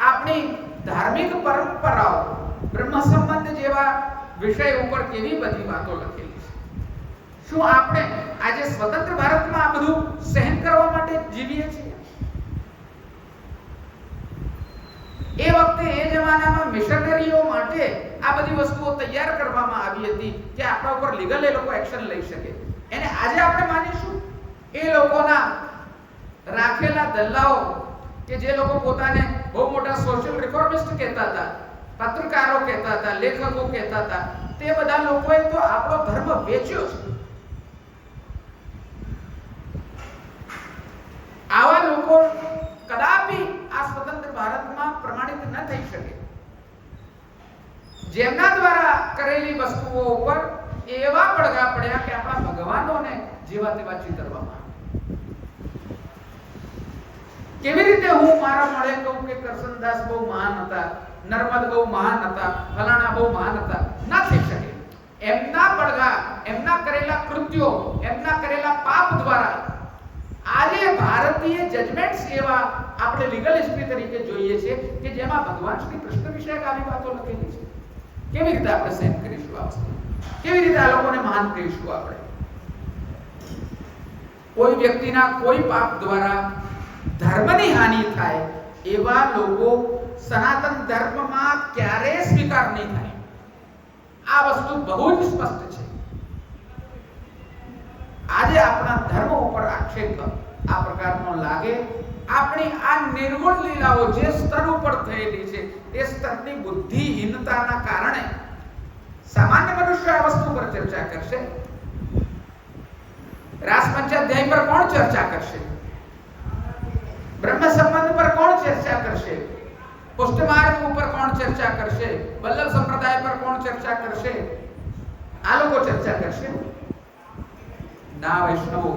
આપણી ધાર્મિક પરંપરાઓ, બ્રહ્મ સંબંધ જેવા વિષય ઉપર કેવી બધી વાતો લખેલી છે, શું આપણે આજે સ્વતંત્ર ભારતમાં આ બધું સહન કરવા માટે જીવીએ છીએ? એ વખતે એ જમાનામાં મિશનરીઓ માટે આ બધી વસ્તુઓ તૈયાર કરવામાં આવી હતી કે આપણા ઉપર લીગલ એ લોકો એક્શન લઈ શકે. એને આજે આપણે માનીશું? એ લોકોના રાખેલા દલ્લાઓ કે જે લોકો પોતાને બહુ મોટા સોશિયલ રિફોર્મિસ્ટ કહેતા હતા, પત્રકારો કહેતા હતા, લેખકો કહેતા હતા, તે બધા લોકોએ તો આપણો ધર્મ વેચ્યો છે. આવા લોકો કદાપી આ સ્વતંત્ર ભારતમાં પ્રમાણિત ન થઈ શકે. જેમના દ્વારા કરેલી વસ્તુઓ ઉપર એવા પડઘા પડ્યા કે આપણા ભગવાનોને જેવા તેવા ચિતરવામાં. કેવી રીતે હું મારા મળે કહું કે કરસનદાસ બહુ મહાન હતા, નર્મદ બહુ મહાન હતા, ફલાણા બહુ મહાન હતા? ના થઈ શકે. એમના પડઘા, એમના કરેલા કૃત્યો, એમના કરેલા પાપ દ્વારા આજે ભારતીય જજમેન્ટ્સ એવા આપણે લીગલ હિસ્ટ્રી તરીકે જોઈએ છે કે જેમાં ભગવાન શ્રી કૃષ્ણ વિશે આવી વાતો લખેલી છે. કેવી રીતે આપણે સહન કરીશું આ વસ્તુ? કેવી રીતે આ લોકોને મહાન કહીશું આપણે? કોઈ વ્યક્તિના કોઈ પાપ દ્વારા ધર્મની હાનિ થાય એવા લોકો સનાતન ધર્મમાં ક્યારેય સ્વીકાર નહીં થાય. આ વસ્તુ બહુ જ સ્પષ્ટ છે. આજે આપણા ધર્મ ઉપર આક્ષેપ આ પ્રકારનો લાગે, આપણી આ નિર્ગુણ લીલાઓ જે સ્તર ઉપર થયેલી છે એ સ્તરની બુદ્ધિહીનતાના કારણે સામાન્ય મનુષ્ય આ વસ્તુ પર ચર્ચા કરશે. રાસ પંચાધ્યાય પર કોણ ચર્ચા કરશે? બ્રહ્મ સંબંધ પર કોણ ચર્ચા કરશે? પુષ્ટમાર્ગ ઉપર કોણ ચર્ચા કરશે? વલ્લભ સંપ્રદાય પર કોણ ચર્ચા કરશે? આ લોકો ચર્ચા કરશે ના? વૈષ્ણવો,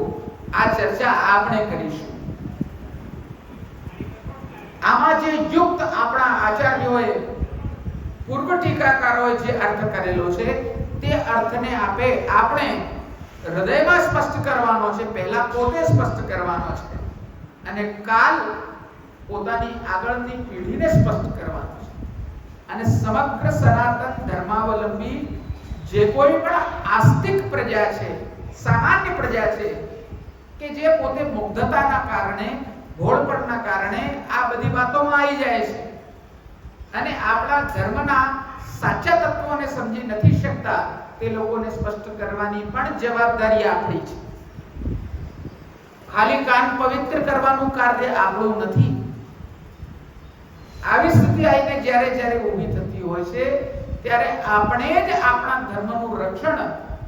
આ ચર્ચા આપણે કરીશું. આમાં જે યુક્ત આપણા આચાર્યોએ, પૂર્વ ટીકાકારોએ જે અર્થ કરેલો છે તે અર્થને આપણે હૃદયમાં સ્પષ્ટ કરવાનો છે, પહેલા પોતે સ્પષ્ટ કરવાનો છે અને કાલ પોતાની આગળની પેઢીને સ્પષ્ટ કરવાનો છે. અને સમગ્ર સનાતન ધર્માવલંબી જે કોઈ પણ આસ્તિક પ્રજા છે, સામાન્ય પ્રજા છે કે જે પોતે મુગ્ધતાના કારણે, ભોળપણના કારણે આ બધી વાતોમાં આવી જાય છે અને આપણા ધર્મના સાચા તત્વોને સમજી નથી શકતા, તે લોકોને સ્પષ્ટ કરવાની પણ જવાબદારી આપણી છે. ખાલી કાન પવિત્ર કરવાનું કાર્ય આપણું નથી. આવી સ્થિતિ આવીને જ્યારે જ્યારે ઊભી થતી હોય છે ત્યારે આપણે જ આપણા ધર્મનું રક્ષણ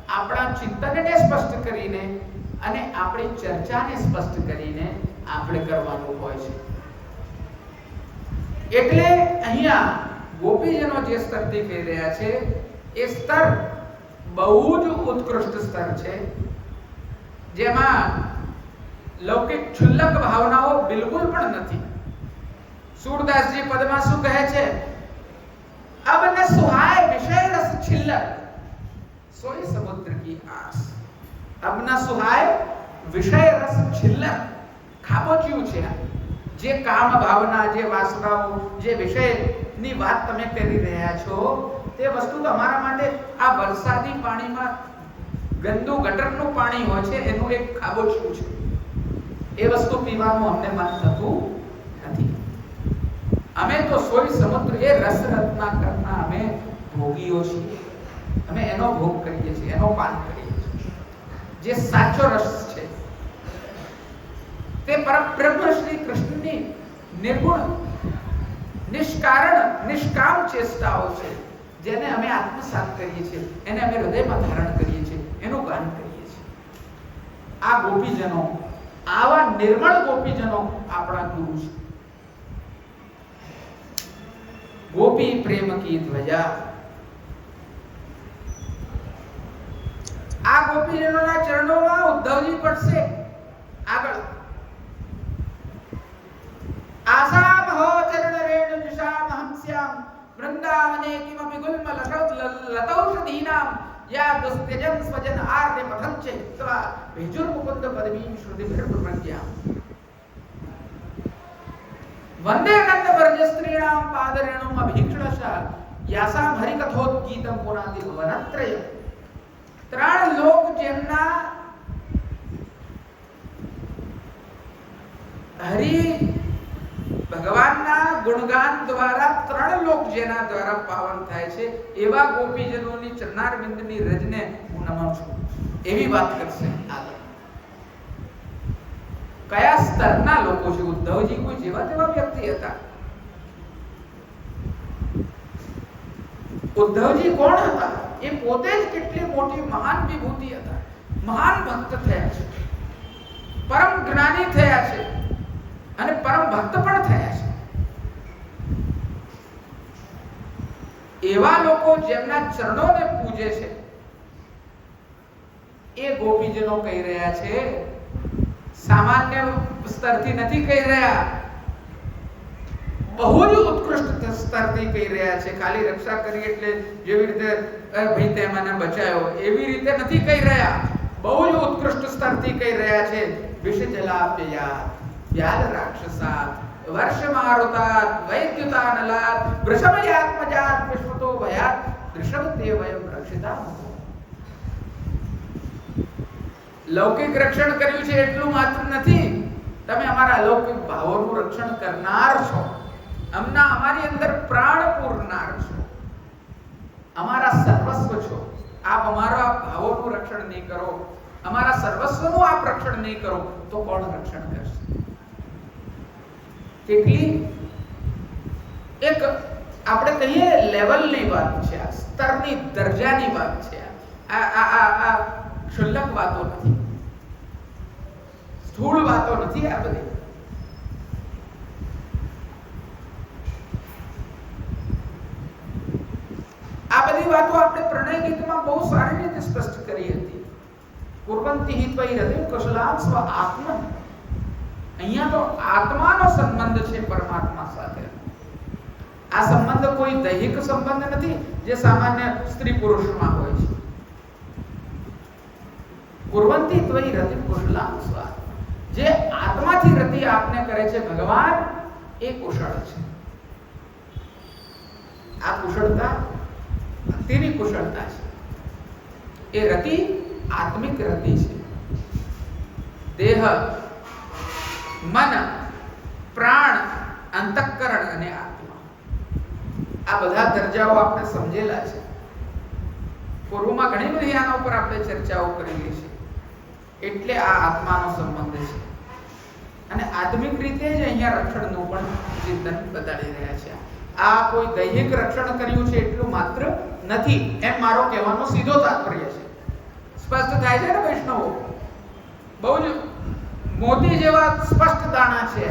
આપણા ચિંતનને સ્પષ્ટ કરીને અને આપણી ચર્ચાને સ્પષ્ટ કરીને આપણે કરવાનું હોય છે. એટલે અહીંયા ગોપીજનો જે સ્તરથી કહી રહ્યા છે એ સ્તર બહુ જ ઉત્કૃષ્ટ સ્તર છે, જેમાં લૌકિક ક્ષુલ્લક ભાવનાઓ બિલકુલ પણ નથી. सूरदासजी पदमा શું કહે છે? अब न सुहाय विषय रस छिल्लक सोई समुद्र की आस. अब न सुहाय विषय रस छिल्लक. ખાબોચિયું છે જે કામ ભાવના, જે વાસનાઓ, જે વિષયની વાત તમે કરી રહ્યા છો તે વસ્તુ તો અમારા માટે આ વરસાદી પાણીમાં ગંદુ ગટરનું પાણી હોય છે એનું એક ખાબોચિયું છે. એ વસ્તુ પીવાનું અમને મન થતું નથી. અમે તો સોઈ સમુદ્ર, એ રસ રત્નાકરના અમે ભોગીઓ છીએ. અમે એનો ભોગ કરીએ છીએ, એનો પાન કરીએ છીએ. જે સાચો રસ છે તે પરબ્રહ્મ શ્રી કૃષ્ણની નિર્ગુણ, નિષ્કારણ, નિષ્કામ ચેષ્ટાઓ છે જેને અમે આત્મસાત કરીએ છીએ, એને અમે હૃદયમાં ધારણ કરીએ છીએ, એનું ગાન કરીએ છીએ. આ ગોપીજનો, આવા નિર્મળ ગોપીજનો આપણા ગુરુ છે. गोपी प्रेम की ध्वजा. આ ગોપીજનોના ચરણોમાં ઉદ્ધવજી પડશે આગળ. આસામ હો ચરણ રેણુ દિશામ હંસ્યામ વૃંદાવને કિમપી ગુલ્મ લતૌષધીનામ યા દુસ્ત્યજન સ્વજન આર્તે પથં ચૈત્વા ભેજુર મુકુંદ પદવીમ શ્રુતિભિર્ભ્રમજ્યા વંદે નંદ વર્જ સ્ત્રીણામ પાદરેણુમ અભીક્ષણશ યાસામ હરિકથોદ્ગીતમ પુરાતિ ભવનત્રય. ત્રણ લોક જેમના હરિ ભગવાનના ગુણગાન દ્વારા ત્રણ લોક જેના દ્વારા પાવન થાય છે એવા ગોપીજનોની ચરણારવિંદની રજને હું નમું છું એવી વાત કરશે આગળ. કયા સ્તરના લોકો છે? ઉદ્ધવજી કોઈ જેવા તેવા વ્યક્તિ હતા? ઉદ્ધવજી કોણ હતા? એ પોતે જ કેટલી મોટી મહાન વિભૂતિ હતા. મહાન ભક્ત થયા છે, પરમ જ્ઞાની થયા છે અને પરમ ભક્ત પણ થયા છે. એવા લોકો જેમના ચરણોને પૂજે છે એ ગોપીજનો કહી રહ્યા છે, સામાન્ય સ્તરથી નથી કહી રહ્યા, બહુ જ ઉત્કૃષ્ટ સ્તરથી કહી રહ્યા છે. ખાલી રક્ષા કરી એટલે જેવી રીતે ભાઈ તે મને બચાયો એવી રીતે નથી કહી રહ્યા, બહુ જ ઉત્કૃષ્ટ સ્તરથી કહી રહ્યા છે. વિષજલાપ્યયા વ્યાલ રાક્ષસા વર્ષ મારુતાત વૈદ્યુતાનલાત વૃષભયાત્મજાત વિશ્વતો ભયાત દૃષભતે વયમ રક્ષિતા. લૌકિક રક્ષણ કર્યું છે એટલું માત્ર નથી, તમે અમારા લૌકિક ભાવોનું રક્ષણ કરનાર છો, અમારી અંદર પ્રાણ પૂરનાર છો, અમારા સર્વસ્વ છો. આપ અમારા ભાવોનું રક્ષણ નહીં કરો, અમારા સર્વસ્વનું આપ રક્ષણ નહીં કરો તો કોણ રક્ષણ કરશે? કેટલી એક આપણે કહીએ લેવલની વાત છે, આ સ્તરની દરજાની વાત છે. આ ક્ષુલ્લક વાતો નથી, સ્થૂળ વાતો નથી. આ બધી વાતો આપણે પ્રણય ગીતમાં બહુ સારી રીતે સ્પષ્ટ કરી હતી. કુર્વંતિ હિ ત્વયિ હૃદય કુશલાં સ્વ આત્મન. અહીંયા તો આત્માનો સંબંધ છે પરમાત્મા સાથે. આ સંબંધ કોઈ દૈહિક સંબંધ નથી જે સામાન્ય સ્ત્રી પુરુષમાં હોય છે. કુર્વંતિ ત્વયિ હૃદય કુશલાં સ્વ. જે આત્માથી રતિ આપને કરે છે ભગવાન, એ કુશળ છે. આ કુશળતા તેની કુશળતા છે. એ રતિ આત્મિક રતિ છે. દેહ, મન, પ્રાણ, અંતઃકરણ અને આત્મા, આ બધા દરજાઓ આપણે સમજેલા છે. પૂર્વમાં ઘણી બધી આના ઉપર આપણે ચર્ચાઓ કરેલી છે. એટલે આ આત્માનો સંબંધ છે અને આત્મિક રીતે જ અહીંયા રક્ષણનું પણ ચિંતન બતાડી રહ્યા છે. આ કોઈ દૈહિક રક્ષણ કર્યું છે એટલું માત્ર નથી એમ મારો કહેવાનો સીધો તાત્પર્ય છે. સ્પષ્ટ થાય છે ને વૈષ્ણવો? બહુ જ મોતી જેવા સ્પષ્ટ દાણા છે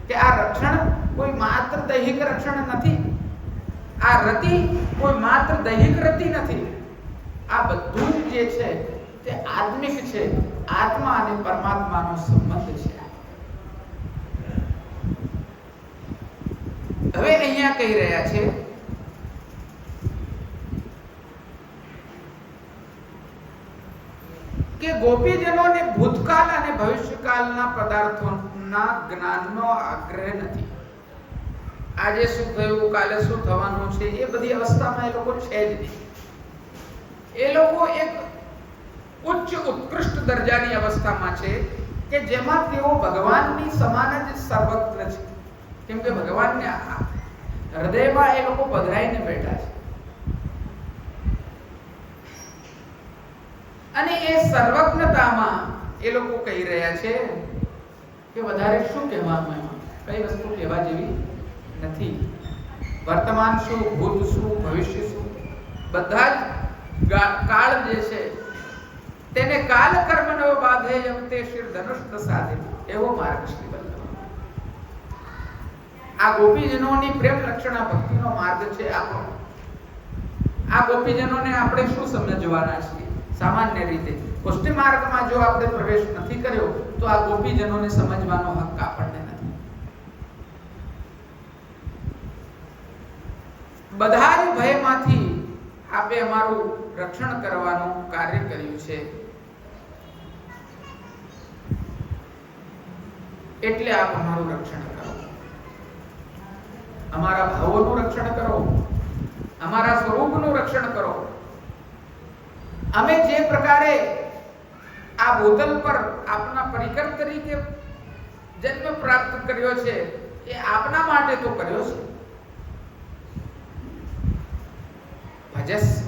કે આ રક્ષણ કોઈ માત્ર દૈહિક રક્ષણ નથી, આ રતિ કોઈ માત્ર દૈહિક રતિ નથી. આ બધું જ જે છે તે આત્મિક છે. આત્મા અને પરમાત્માનો સંબંધ છે. હવે અહીંયા કહી રહ્યા છે કે ગોપીજનોને ભૂતકાળ અને ભવિષ્યકાળના પદાર્થોના જ્ઞાનનો આગ્રહ નથી. આજે શું થયું, કાલે શું થવાનું છે, એ બધી અવસ્થામાં એ લોકો છે જ નહીં. એ લોકો એક ઉચ્ચ ઉત્કૃષ્ટ દરજાની અવસ્થામાં છે કે જેમાં તેઓ ભગવાનની સમાન જ સર્વત્ર છે. કેમ કે ભગવાનને હૃદયમાં એ લોકો પધરાઈને બેઠા છે અને એ સર્વજ્ઞતામાં એ લોકો કહી રહ્યા છે કે વધારે શું કહેવાનું, એમાં કઈ વસ્તુ કહેવા જેવી નથી. વર્તમાન શું, ભૂત શું, ભવિષ્ય શું, બધા જ કાળ જે છે તેને કાલ કર્મનો બાધે તે શિર ધનુષ સાધે એવો માર્ગ શ્રી વલ્લભ. આ ગોપીજનોની પ્રેમ લક્ષણા ભક્તિનો માર્ગ છે આપણો. આ ગોપીજનોને આપણે શું સમજવાના છીએ? સામાન્ય રીતે પુષ્ટિ માર્ગમાં જો આપણે પ્રવેશ નથી કર્યો તો આ ગોપીજનોને સમજવાનો હક આપણને નથી. બધા જ ભયમાંથી આપે અમારું રક્ષણ કરવાનું કાર્ય કર્યું છે, એટલે આપ અમારું રક્ષણ કરો, અમારા ભાવોનું રક્ષણ કરો, અમારા સ્વરૂપનું રક્ષણ કરો. અમે જે પ્રકારે આ બોતલ પર આપના પરિકર તરીકે જન્મ પ્રાપ્ત કર્યો છે એ આપના માટે તો કર્યો છે. ભજસ્વ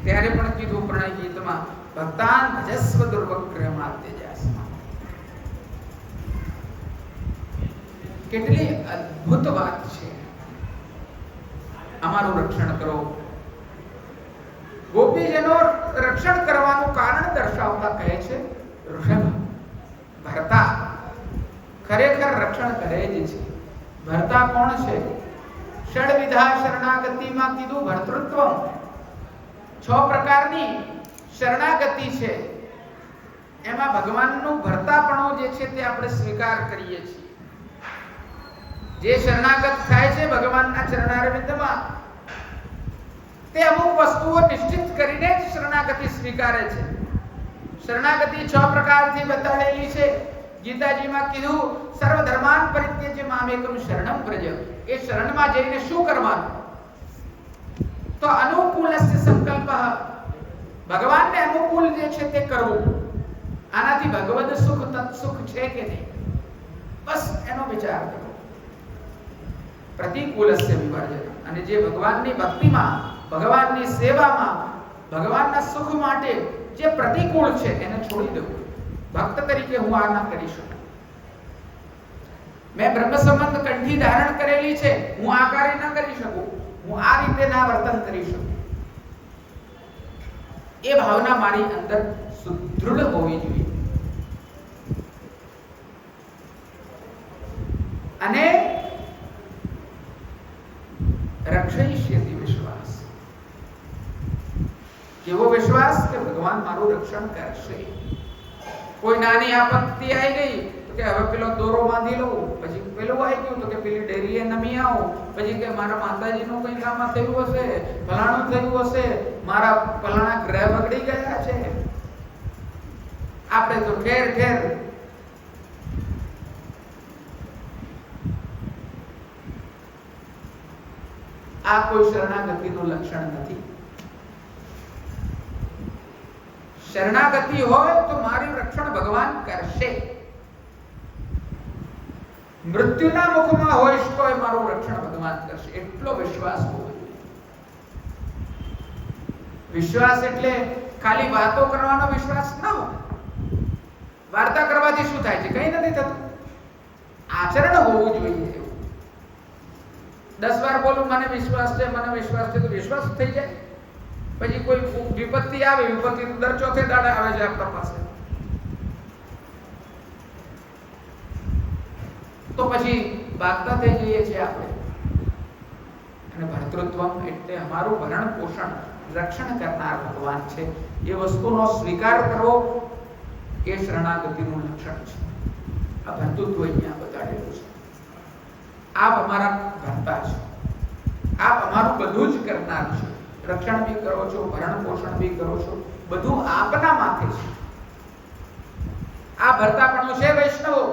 ત્યારે પણ કીધું પ્રણય ગીતમાં, ભક્તાન ભજસ્વ દુર્વક્રમાત્યજાસ્મા. કેટલી અદ્ભુત વાત છે. અમારું રક્ષણ કરો. ગોપીજનો રક્ષણ કરવાનું કારણ દર્શાવતા કહે છે ઋષભ ભરતા ખરેખર રક્ષણ કરે જ છે. ભરતા કોણ છે? ષડવિધા શરણાગતિમાં કીધું ભર્તૃત્વ. 6 પ્રકારની શરણાગતિ છે, એમાં ભગવાનનું ભરતાપણું જે છે તે આપણે સ્વીકાર કરીએ છીએ. જે શરણાગત થાય છે ભગવાનના ચરણારવિંદમાં, તે અમુક વસ્તુઓ નિશ્ચિત કરીને જ શરણાગતિ સ્વીકારે છે. શરણાગતિ 6 પ્રકારથી બતાડેલી છે. ગીતાજીમાં કીધું સર્વ ધર્માન પરિત્યજ્ય મામેકમ શરણમ વ્રજ. એ શરણમાં જઈને શું કરવાનું? તો અનુકૂલસ્ય સંકલ્પ, ભગવાનને અનુકૂળ જે છે તે કરવું. આનાથી ભગવદ સુખ તત્સુખ છે કે નહીં, બસ એનો વિચાર કરો. પ્રતિકૂલસ્ય વિવર્જન, અને જે ભગવાનની ભક્તિમાં, ભગવાનની સેવામાં, ભગવાનના સુખ માટે જે પ્રતિકૂળ છે એને છોડી દઉં. ભક્ત તરીકે હું આ ના કરી શકું. મેં બ્રહ્મ સંબંધ કંઠી ધારણ કરેલી છે, હું આ કાર્ય ના કરી શકું, હું આ રીતે ના વર્તન કરી શકું. એ ભાવના મારી અંદર સુદૃઢ હોવી જોઈએ. અને રક્ષયિષ્યતિ વિશ્વાસ. કેવો વિશ્વાસ? કે ભગવાન મારું રક્ષણ કરશે. કોઈ નાની આપત્તિ આવી ગઈ તો કે હવે પેલો દોરો બાંધી લઉં, પછી પેલું આવી ગયું તો કે પેલી ડેરીએ નમી આવું, પછી કે મારા માતાજીનું કંઈ કામ થયું હશે, ફલાણું થયું હશે, મારા ફલાણા ગ્રહ બગડી ગયા છે. આપણે તો ઠેર ઠેર આ કોઈ શરણાગતિનું લક્ષણ નથી. શરણાગતિ હોય તો મારું રક્ષણ ભગવાન કરશે. મૃત્યુના મુખમાં હોઈશ તો મારું રક્ષણ ભગવાન કરશે, એટલો વિશ્વાસ હોવો જોઈએ. વિશ્વાસ એટલે ખાલી વાતો કરવાનો વિશ્વાસ ના હોય. વાર્તા કરવાથી શું થાય છે? કંઈ નથી થતું. આચરણ હોવું જોઈએ. 10 વાર બોલું મને વિશ્વાસ છે, મને વિશ્વાસ છે, તો વિશ્વાસ થઈ જાય. પછી કોઈ વિપત્તિ આવે, વિપત્તિ દર ચોથે દાડે આવે છે આપણા પાસે, તો પછી ભાગતા થઈ જઈએ છીએ આપણે. અને ભર્તૃત્વ એટલે અમારું ભરણ પોષણ, રક્ષણ કરનાર ભગવાન છે. એ વસ્તુનો સ્વીકાર કરવો એ શરણાગતિનું લક્ષણ છે. આ ભર્તૃત્વ અહીંયા બતાડેલું છે. આપ અમારા ભરતા છો, આપ અમારું બધું જ કરનાર છો. રક્ષણ બી કરો છો, ભરણ પોષણ બી કરો છો, બધું આપના માથે છે. આ ભરતાપણું છે વૈષ્ણવો.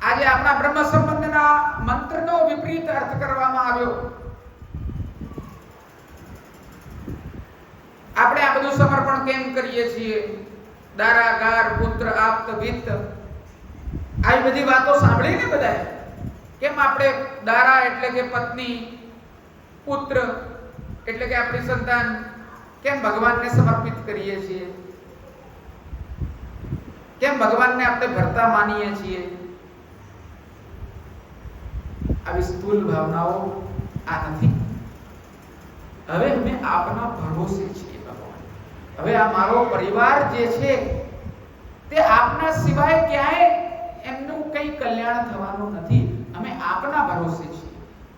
આજે આપણા બ્રહ્મ સંબંધના મંત્રનો વિપરીત અર્થ કરવામાં આવ્યો. આપણે આ બધું સમર્પણ કેમ કરીએ છીએ? દારા ગાર પુત્ર આપ્ત વિત્ત, આવી બધી વાતો સાંભળીને બધાએ કેમ આપણે દારા એટલે કે પત્ની, પુત્ર એટલે કે આપણી સંતાન, કેમ ભગવાનને સમર્પિત કરીએ છીએ? કેમ ભગવાનને આપણે ભરતા માનીએ છીએ? આવી સ્થૂલ ભાવનાઓ આ નથી. હવે અમે આપના ભરોસે છીએ ભગવાન. હવે આ મારો પરિવાર જે છે તે આપના સિવાય ક્યાંય એમનું કંઈ કલ્યાણ થવાનું નથી. અમે આપના ભરોસે છીએ.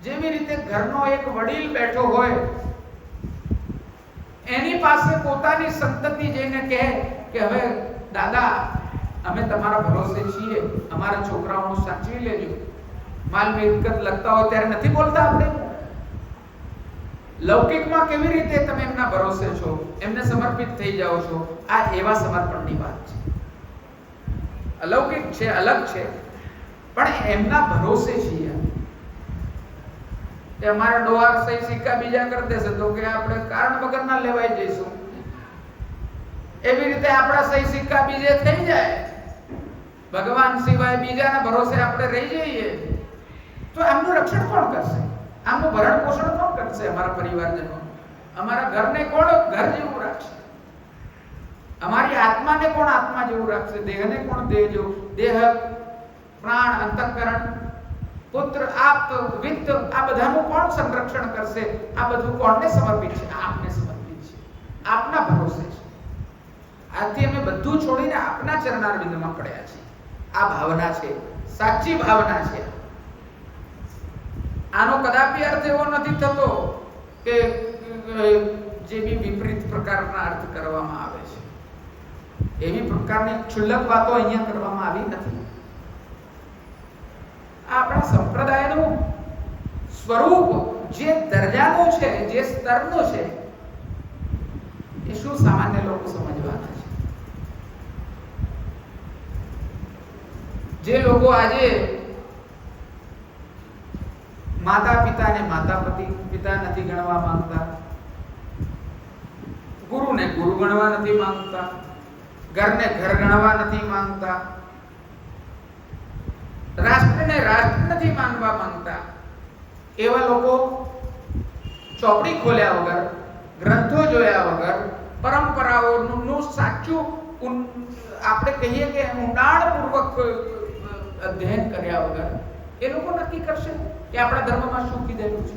જેવી રીતે ઘરનો એક વડીલ બેઠો હોય, એની પાસે પોતાની સંતતિ જઈને કહે કે હવે દાદા અમે તમારા ભરોસે છીએ, અમારા છોકરાઓનું સાચવી લેજો. માલ મિલકત લગતા હોય ત્યારે નથી બોલતા આપણે, લૌકિકમાં કેવી રીતે તમે એમના ભરોસે છો, એમને સમર્પિત થઈ જાઓ છો, આ એવા સમર્પણની વાત છે. અલૌકિક છે, અલગ છે, પણ એમના ભરોસે છીએ. કે અમારા ડોહા સહી સિક્કા બીજા કરી દેશે તો કે આપણે કારણ વગરના લેવાઈ જઈશું. એવી રીતે આપણા સહી સિક્કા બીજે થઈ જાય, ભગવાન સિવાય બીજાના ભરોસે આપણે રહી જઈએ, તો આમનું રક્ષણ કોણ કરશે? આમનું ભરણ પોષણ કોણ કરશે? અમારા પરિવારજનો, અમારા ઘરને કોણ ઘર જેવું રાખશે? અમારી આત્માને કોણ આત્મા જેવું રાખશે? દેહને કોણ દેહ જેવું? દેહ, પ્રાણ, અંતઃકરણ, પુત્ર, આપ, વિત્ત, આ બધાનું કોણ સંરક્ષણ કરશે? આ બધું કોણને સમર્પિત છે? આપને સમર્પિત છે, આપના ભરોસે છે. આથી અમે બધું છોડીને આપના ચરણારવિંદમાં પડ્યા છીએ. આ ભાવના છે, સાચી ભાવના છે. આનો કદાપી અર્થ એવો નથી થતો કે જે બી વિપરીત પ્રકારના અર્થ કરવામાં આવે છે, એવી પ્રકારની ક્ષુલ્લક વાતો અહીંયા કરવામાં આવી નથી. આપણા સંપ્રદાયનું સ્વરૂપ જે દરજાનું છે, જે સ્તરનું છે, એ શું સામાન્ય લોકો સમજવાના છે? જે લોકો આજે માતા પિતાને માતા પિતા નથી ગણવા માંગતા, ગુરુને ગુરુ ગણવા નથી માંગતા, ઘરને ઘર ગણવા નથી માંગતા, રાષ્ટ્રને રાષ્ટ્ર નથી માનવા માંગતા, એવા લોકો ચોપડી ખોલ્યા વગર, ગ્રંથો જોયા વગર, પરંપરાઓનું સાચું આપણે કહીએ કે ઊંડાણપૂર્વક અધ્યયન કર્યા વગર એ લોકો નક્કી કરશે કે આપણા ધર્મમાં શું કીધેલું છે.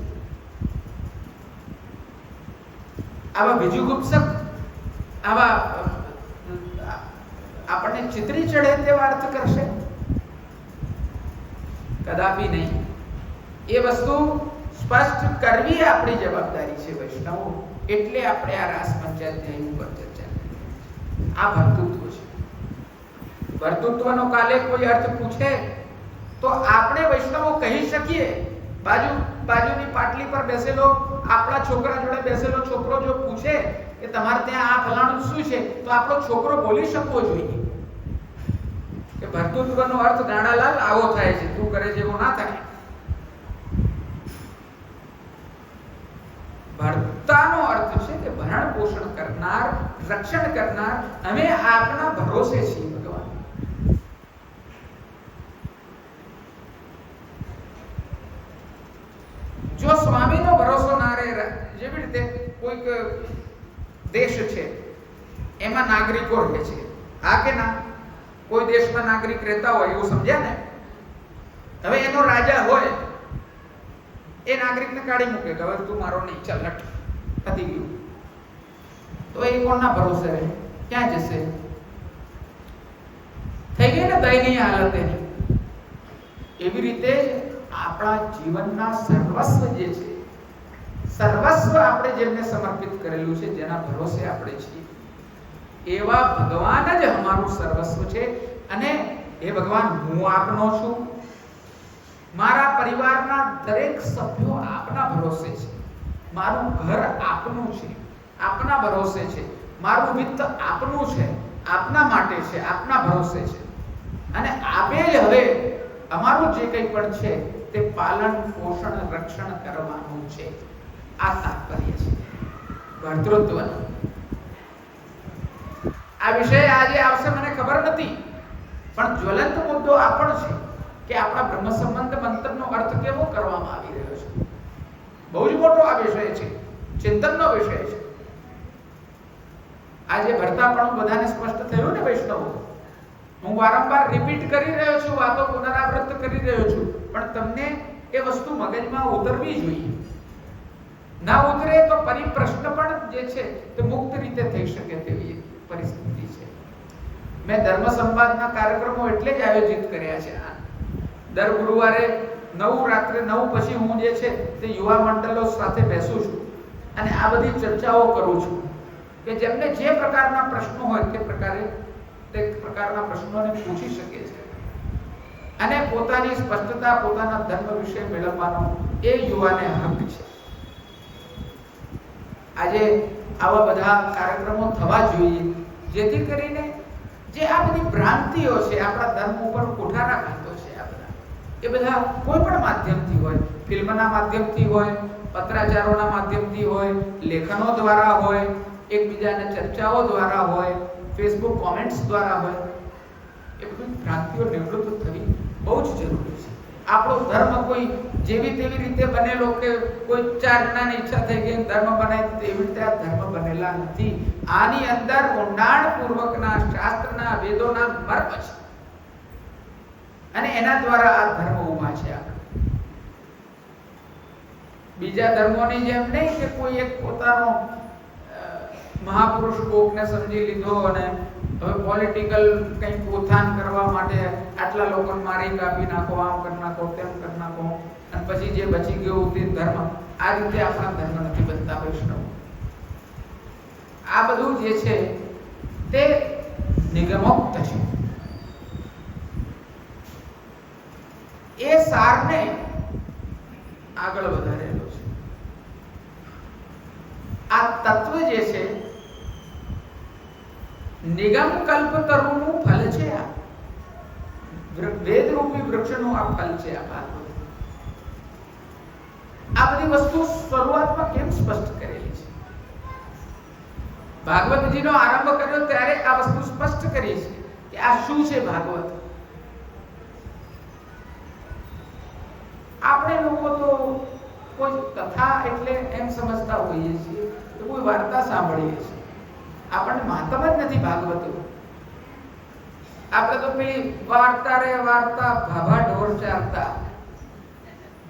આવા વિજુગુપ્સક, આવા આપણને ચિતરી ચડે તેવા અર્થ કરશે? કદાપી નહીં. એ વસ્તુ સ્પષ્ટ કરવી આપણી જવાબદારી છે વૈષ્ણવો. એટલે આપણે આ રાસ પંચાધ્યાય ઉપર ચર્ચા કરી. આ ભર્તૃત્વ છે. ભર્તૃત્વનો કાલે કોઈ અર્થ પૂછે તો આપણે વૈષ્ણવો કહી શકીએ. બાજુની પાટલી પર બેસેલો, આપણા છોકરા જોડે બેસેલો છોકરો જો પૂછે કે તમારે ત્યાં આ ફલાણું શું છે, તો આપણો છોકરો બોલી શકવો જોઈએ કે ભર્તૃત્વનો અર્થ ગાણાલાલ આવો થાય છે, તું કરે છે એવો ના થાય. ભર્તાનો અર્થ છે કે ભરણ પોષણ કરનાર, રક્ષણ કરનાર. અમે આપના ભરોસે છીએ ભગવાન. જો સ્વામીનો ભરોસો ના રહે, જેવી રીતે કોઈક દેશ છે એમાં નાગરિકો રહે છે, હા કે ના? કોઈ દેશમાં નાગરિક રહેતા હોય એવું સમજ્યા ને? હવે એનો રાજા હોય, એ નાગરિકને કાઢી મૂકે કે હવે તું મારો નહીં, ચાલ લટ, પતી ગયું. તો એ કોણના ભરોસે રહે? ક્યાં જશે? થઈ ગઈ ને દયનીય હાલત એની. એવી રીતે આપણા જીવનના સર્વસ્વ જે છે, સર્વસ્વ આપણે જેમને સમર્પિત કરેલું છે, જેના ભરોસે આપણે છીએ, એવા ભગવાન જ અમારું સર્વસ્વ છે. અને એ ભગવાન, હું આપનો છું, મારા પરિવારના દરેક સભ્યો આપના ભરોસે છે, મારું ઘર આપનું છે, આપના ભરોસે છે, મારું વિત્ત આપનું છે, આપના માટે છે, આપના ભરોસે છે. અને આપે હવે અમારું જે કંઈ પણ છે તે પાલન, પોષણ, રક્ષણ કરવાનું છે. આ તાત્પર્ય છે ભર્તૃત્વનું. આ વિષય આજે આવશે મને ખબર નથી, પણ જ્વલંત મુદ્દો આ પણ છે કે આપણા બ્રહ્મ સંબંધ મંત્રનો અર્થ કેવો કરવામાં આવી રહ્યો છે. બહુ જ મોટો આ વિષય છે, ચિંતનનો વિષય છે. આજે ભરતાપણું બધાને સ્પષ્ટ થયું ને વૈષ્ણવો? હું વારંવાર રિપીટ કરી રહ્યો છું, વાતો પુનરાવૃત્ત કરી રહ્યો છું, પણ તમને એ વસ્તુ મગજમાં ઉતરવી જોઈએ. ના ઉતરે તો પરિપ્રશ્ન પણ જે છે તે મુક્ત રીતે થઈ શકે તેવી પરિસ્થિતિ છે. મેં ધર્મ સંવાદના કાર્યક્રમો એટલે જ આયોજિત કર્યા છે. દર ગુરુવારે 9 રાત્રે 9 પછી હું જે છે તે યુવા મંડળો સાથે બેસું છું અને આ બધી ચર્ચાઓ કરું છું કે જેમને જે પ્રકારના પ્રશ્નો હોય તે પ્રકારના પ્રશ્નોને પૂછી શકે છે અને પોતાની સ્પષ્ટતા, પોતાના ધર્મ વિશે મેળવવાનો એ યુવાને હક છે. આજે આવા બધા કાર્યક્રમો થવા જોઈએ, જેથી કરીને જે આ બધી ભ્રાંતિઓ છે, આપણા ધર્મ ઉપર કોઠારા બાંધો છે, એ બધા કોઈ પણ માધ્યમથી હોય, ફિલ્મના માધ્યમથી હોય, પત્રાચારોના માધ્યમથી હોય, લેખનો દ્વારા હોય, એકબીજાના ચર્ચાઓ દ્વારા હોય, ફેસબુક કોમેન્ટ્સ દ્વારા હોય, એ બધી ભ્રાંતિઓ નિવૃત્ત થવી બહુ જ જરૂરી છે. આપણો ધર્મ કોઈ જેવી તેવી રીતે બનેલો કે કોઈ ચાર જણાની ઈચ્છા થઈ ગઈ ધર્મ બનાવી તેવી રીતે આ ધર્મ બનેલા નથી. આની અંદર ઊંડાણપૂર્વકના શાસ્ત્રના વેદોના મર્મ છે અને એના દ્વારા આ ધર્મ ઉભા છે. બીજા ધર્મોની જેમ નહીં કે કોઈ એક પોતાનો મહાપુરુષ કોકને સમજી લીધો અને હવે પોલિટિકલ કંઈક ઉત્થાન કરવા માટે આટલા લોકોને મારી કાપી નાખો, આમ કરી નાખો, તેમ કરી નાખો, અને પછી જે બચી ગયું તે ધર્મ. આ રીતે આપણા ધર્મ નથી બનતા વૈષ્ણવ. આ બધું જે છે તે નિગમોક્ત છે. એ સારને આગળ વધારેલો છે. આ તત્વ જે છે નિગમ કલ્પ તરુનું ફલ છે. આ વેદ રૂપી વૃક્ષનું આ ફલ છે. આ બધી વસ્તુ શરૂઆતમાં કેમ સ્પષ્ટ કરેલી છે? ભાગવતજીનો આરંભ કર્યો ત્યારે આ વસ્તુ સ્પષ્ટ કરી છે કે આ શું છે ભાગવત. આપણે લોકો તો કોઈ કથા એટલે એમ સમજતા હોઈએ છીએ કે કોઈ વાર્તા સાંભળીએ છીએ. આપણને માતમ જ નથી ભાગવત. આપણે તો પેલી વાર્તા રે વાર્તા ભાભા ઢોર ચારતા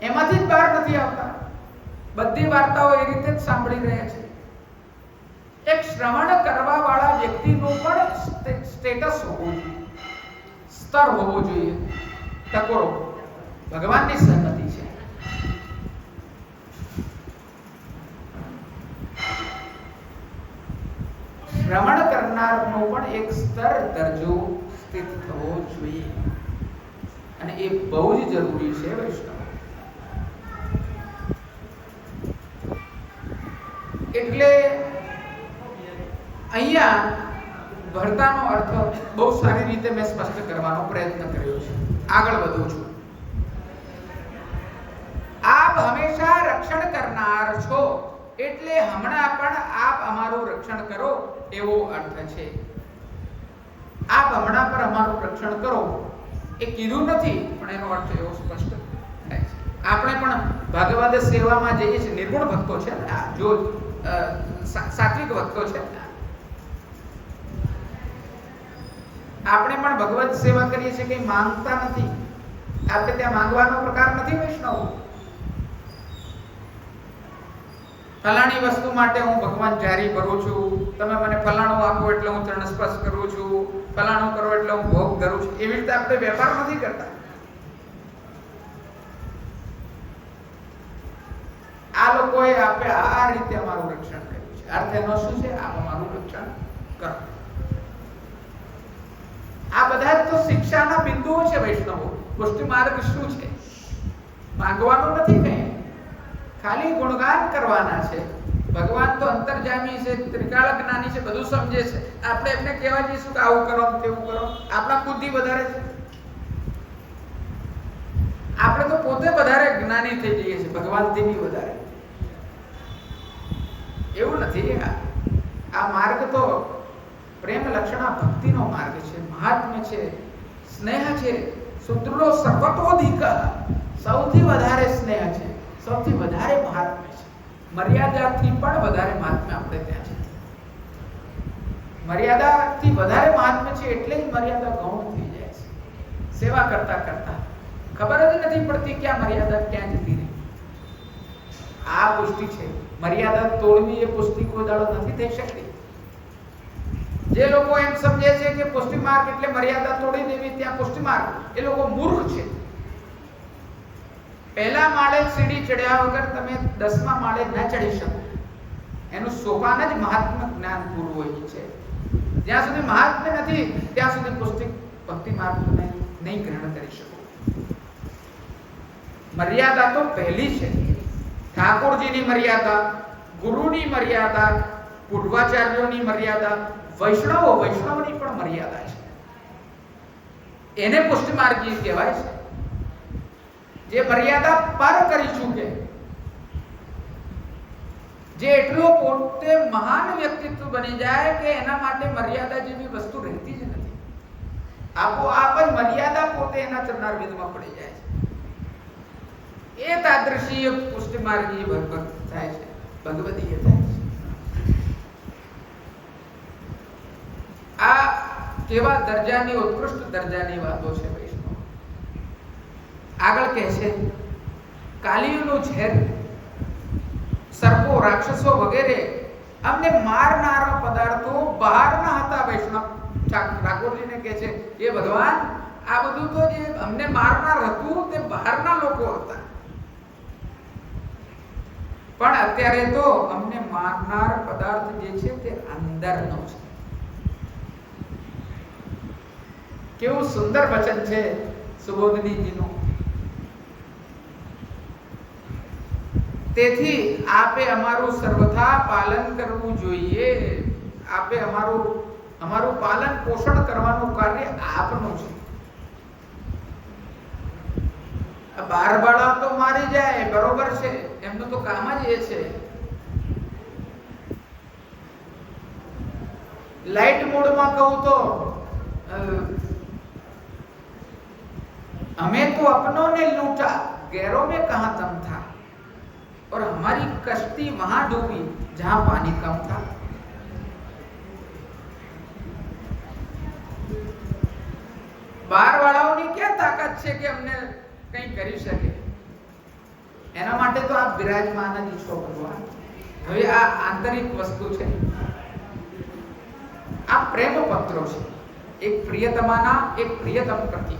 એમાંથી જ બહાર નથી આવતા. બધી વાર્તાઓ એ રીતે જ સાંભળી રહ્યા છે. એક શ્રવણ કરવા વાળા વ્યક્તિનું પણ સ્ટેટસ હોવું જોઈએ, સ્તર હોવો જોઈએ. ટકોરો ભગવાનની સંમતિ છે. શ્રવણ કરનારનો પણ એક સ્તર દરજ્જો સ્થિત થવો જોઈએ અને એ બહુ જ જરૂરી છે વૈષ્ણવ. એટલે અહીંયા ભરતાનો અર્થ બહુ સારી રીતે મેં સ્પષ્ટ કરવાનો પ્રયત્ન કર્યો છે. આગળ વધું છું. આપ હંમેશા રક્ષણ કરનાર છો એટલે હમણાં પણ આપ અમારું રક્ષણ કરો એવો અર્થ છે. આપ હમણાં પર અમારું રક્ષણ કરો એ કીધું નથી, પણ એનો અર્થ એવો સ્પષ્ટ થાય છે. આપણે પણ ભાગવત સેવામાં જઈએ છીએ. નિર્ગુણ ભક્તો છે ને, જો સાત્વિક ભક્તો છે, આપણે પણ ભગવત સેવા કરીએ છીએ. કંઈ માંગતા નથી. આપણે ત્યાં માંગવાનો પ્રકાર નથી વૈષ્ણવ. ફલાણી વસ્તુ માટે હું ભગવાન જારી કરું છું, તમે મને ફલાણું આપો એટલે હું ચરણ સ્પર્શ કરું છું, ફલાણું કરો એટલે હું ભોગ કરું છું. એવી રીતે આપણે વેપાર નથી કરતા. આ લોકોએ આપણે આ રીતે અમારું રક્ષણ કર્યું છે. અર્થ એનો શું છે? આપ અમારું રક્ષણ કરો. આ બધા તો શિક્ષાના બિંદુઓ છે વૈષ્ણવો. પુષ્ટિ માર્ગ શું છે? માંગવાનું નથી કંઈ, ખાલી ગુણગાન કરવાના છે. ભગવાન તો અંતર્જામી છે, ત્રિકાળ જ્ઞાની છે, બધું સમજે છે. આપણે એમને કહેવા જઈશું કે આવું કરો, તેવું કરો, આપણા બુદ્ધિ વધારે છે. આપણે તો પોતે વધારે જ્ઞાની થઈ જઈએ છીએ, ભગવાનથી બી વધારે. એવું નથી. આ માર્ગ તો પ્રેમ લક્ષણા ભક્તિનો માર્ગ છે, મહાત્મ્ય છે, સ્નેહ છે. સુદૃઢો સર્વતોધિક, સૌથી વધારે સ્નેહ છે, સૌથી વધારે મહાત્મ્ય છે. મર્યાદાથી પણ વધારે મહાત્મ્ય આપણે ત્યાં છે. મર્યાદાથી વધારે મહાત્મ્ય છે એટલે જ મર્યાદા ગૌણ થઈ જાય છે. સેવા કરતા કરતા ખબર જ નથી પડતી કે આ મર્યાદા ક્યાં જતી રહી. આ પુષ્ટિ છે. મર્યાદા તોડવી એ પુષ્ટિ કોઈ દાડો નથી થઈ શકતી. જે લોકો એમ સમજે છે કે પુષ્ટિ માર્ગ એટલે મર્યાદા તોડી દેવી, ત્યાં પુષ્ટિ માર્ગ, એ લોકો મૂર્ખ છે. પહેલા માળે સીડી ચડ્યા વગર તમે 10મા માળે ન ચડી શકો. એનું સોપાન જ મહાત્મા જ્ઞાન પૂરું હોય છે. જ્યાં સુધી મહાત્મ્ય નથી ત્યાં સુધી પુષ્ટિ ભક્તિ માર્ગ તમે નહીં ગ્રહણ કરી શકો. મર્યાદા તો પહેલી છે. ઠાકોરજીની મર્યાદા, ગુરુની મર્યાદા, પૂર્વાચાર્યોની મર્યાદા, વૈષ્ણવની પણ મર્યાદા છે. એને પુષ્ટિમાર્ગી કહેવાય છે. જે મર્યાદા પાર કરી ચૂકે, જે એટલો પોતે મહાન વ્યક્તિત્વ બની જાય કે એના માટે મર્યાદા જેવી વસ્તુ રહેતી જ નથી. આપોઆપ જ મર્યાદા પોતે એના ચરણારવિંદમાં પડી જાય છે. એ તાદૃશી પુષ્ટિમાર્ગી ભગવત થાય છે, ભગવદીય થાય છે. આ કેવા દરજાની, ઉત્કૃષ્ટ દરજાની વાતો છે વૈષ્ણવ. આગળ કહે છે, કાલિયુગનું ઝેર, સર્પો, રાક્ષસો વગેરે અમને મારનારા પદાર્થો બહારના હતા. વૈષ્ણવ ઠાકોરજીને કહે છે કે ભગવાન, આ બધું તો જે અમને મારનાર હતું તે બહારના લોકો હતા, પણ અત્યારે તો અમને મારનાર પદાર્થ જે છે તે અંદરનો છે. કેવું સુંદર વચન છે સુબોધનીજીનું. તેથી આપે અમારું સર્વથા પાલન કરવું જોઈએ. આપે અમારું પાલન પોષણ કરવાનું કાર્ય આપનું છે. બારબાળા તો મારી જાય, બરોબર છે, એમનું તો કામ જ એ છે. લાઈટ મોડમાં કહું તો हमें तो अपनों ने लूटा, गैरों में कहां दम था, और हमारी कश्ती वहां डूबी जहां पानी कम था. बार वाળાઓની ક્યાં તાકાત છે કે અમને કંઈ કરી શકે? એના માટે તો આપ બિરાજમાન જ છો ભગવાન. હવે આ આંતરિક વસ્તુ છે. આ પ્રેમ પત્રો છે, એક પ્રિયતમાના એક પ્રિયતમ પ્રતિ,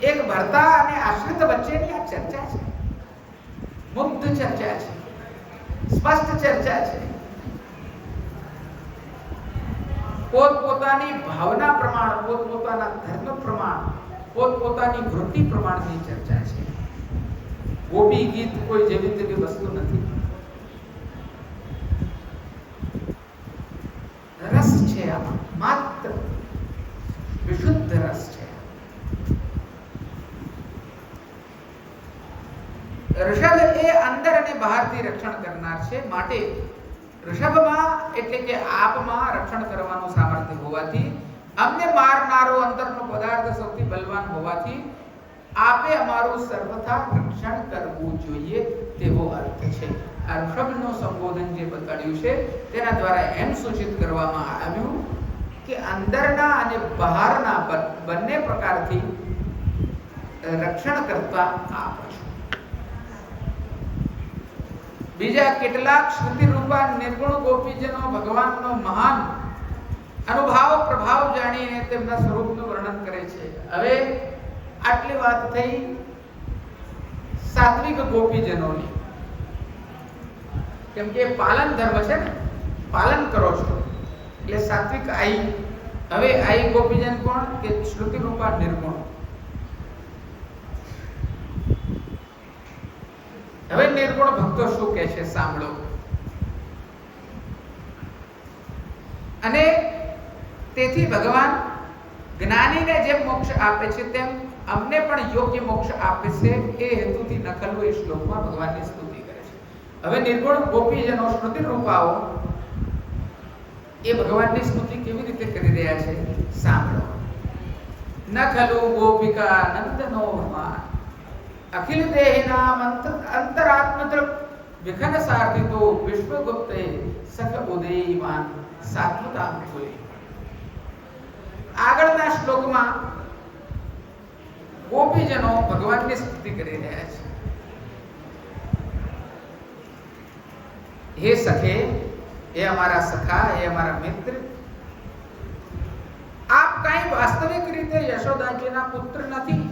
એક ભર્તા અને આશ્રિત વચ્ચેની આ ચર્ચા છે. મુગ્ધ ચર્ચા છે, સ્પષ્ટ ચર્ચા છે. પોતપોતાની ભાવના પ્રમાણ, પોતપોતાના ધર્મ પ્રમાણ, પોતપોતાની વૃત્તિ પ્રમાણની ચર્ચા છે. ગોપી ગીત કોઈ જેવી તેવી વસ્તુ નથી. રસ છે આમાં, માત્ર વિશુદ્ધ રસ છે. ઋષભ એ અંદર અને બહારથી રક્ષણ કરનાર છે. માટે ઋષભમાં એટલે કે આપમાં રક્ષણ કરવાનું સામર્થ્ય હોવાથી, અમને મારનારો અંતરનો પદાર્થ સૌથી બલવાન હોવાથી આપે અમારું સર્વથા રક્ષણ કરવું જોઈએ તેવો અર્થ છે. આ ઋષભનું સંબોધન જે બતાડ્યું છે તેના દ્વારા એમ સૂચિત કરવામાં આવ્યું કે અંદરના અને બહારના બંને પ્રકારથી રક્ષણ કરતા આપ છો. બીજા કેટલાક શ્રુતિ રૂપા નિર્ગુણ ગોપીજનો ભગવાનનો મહાન અનુભાવ પ્રભાવ જાણીને તેમના સ્વરૂપનું વર્ણન કરે છે. હવે આટલી વાત થઈ સાત્વિક ગોપીજનોની, કેમ કે પાલન ધર્મ છે ને, પાલન કરો છો એટલે સાત્વિક આઈ. હવે આઈ ગોપીજન કોણ? કે શ્રુતિ રૂપા નિર્ગુણ. હવે નિર્ગુણ ભક્તો શું કહે છે સાંભળો. અને તેથી ભગવાન જ્ઞાનીને જેમ મોક્ષ આપે છે તેમ અમને પણ યોગ્ય મોક્ષ આપે છે. એ હેતુથી નકલો એ શ્લોકમાં ભગવાનની સ્તુતિ કરે છે. હવે નિર્ગુણ ગોપીજનો શ્રુતિ રૂપાઓ એ ભગવાનની સ્તુતિ કેવી રીતે કરી રહ્યા છે સાંભળો. નખલો ગોપિકા નંદનો ભગવાન અખિલ દેહિનામ અંતરાત્મદ્રક વિઘન સાર્થિતો વિશ્વગુપ્તે સખ ઉદયમાન સાત્વતામ કુલે. આગળના શ્લોકમાં ગોપીજનો ભગવાનની સ્તુતિ કરી રહ્યા છે. હે સખે, હે અમારા સખા, હે અમારા મિત્ર, આપ કઈ વાસ્તવિક રીતે યશોદાજીના પુત્ર નથી,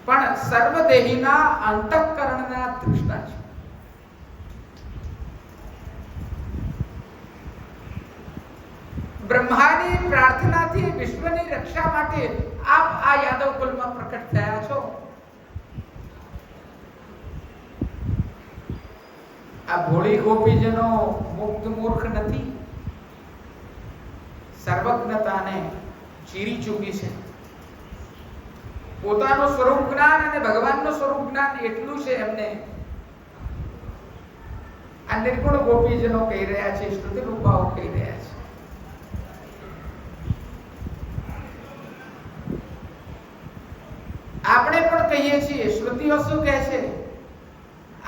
પણ સર્વદેહીના અંતઃકરણના દૃષ્ટા છે. બ્રહ્માની પ્રાર્થનાથી વિશ્વની રક્ષા માટે આપ આ યાદવ કુલમાં પ્રકટ થયા છો. આ ભોળી ગોપીજનો મુક્ત મૂર્ખ નથી, સર્વજ્ઞતાને ચીરી ચૂકી છે. પોતાનું સ્વરૂપ જ્ઞાન અને ભગવાનનું સ્વરૂપ જ્ઞાન એટલું છે એમને. આ નિર્ગુણ ગોપીજનો કહી રહ્યા છે, શ્રુતિ રૂપાઓ કહી રહ્યા છે. આપણે પણ કહીએ છીએ, શ્રુતિઓ શું કહે છે?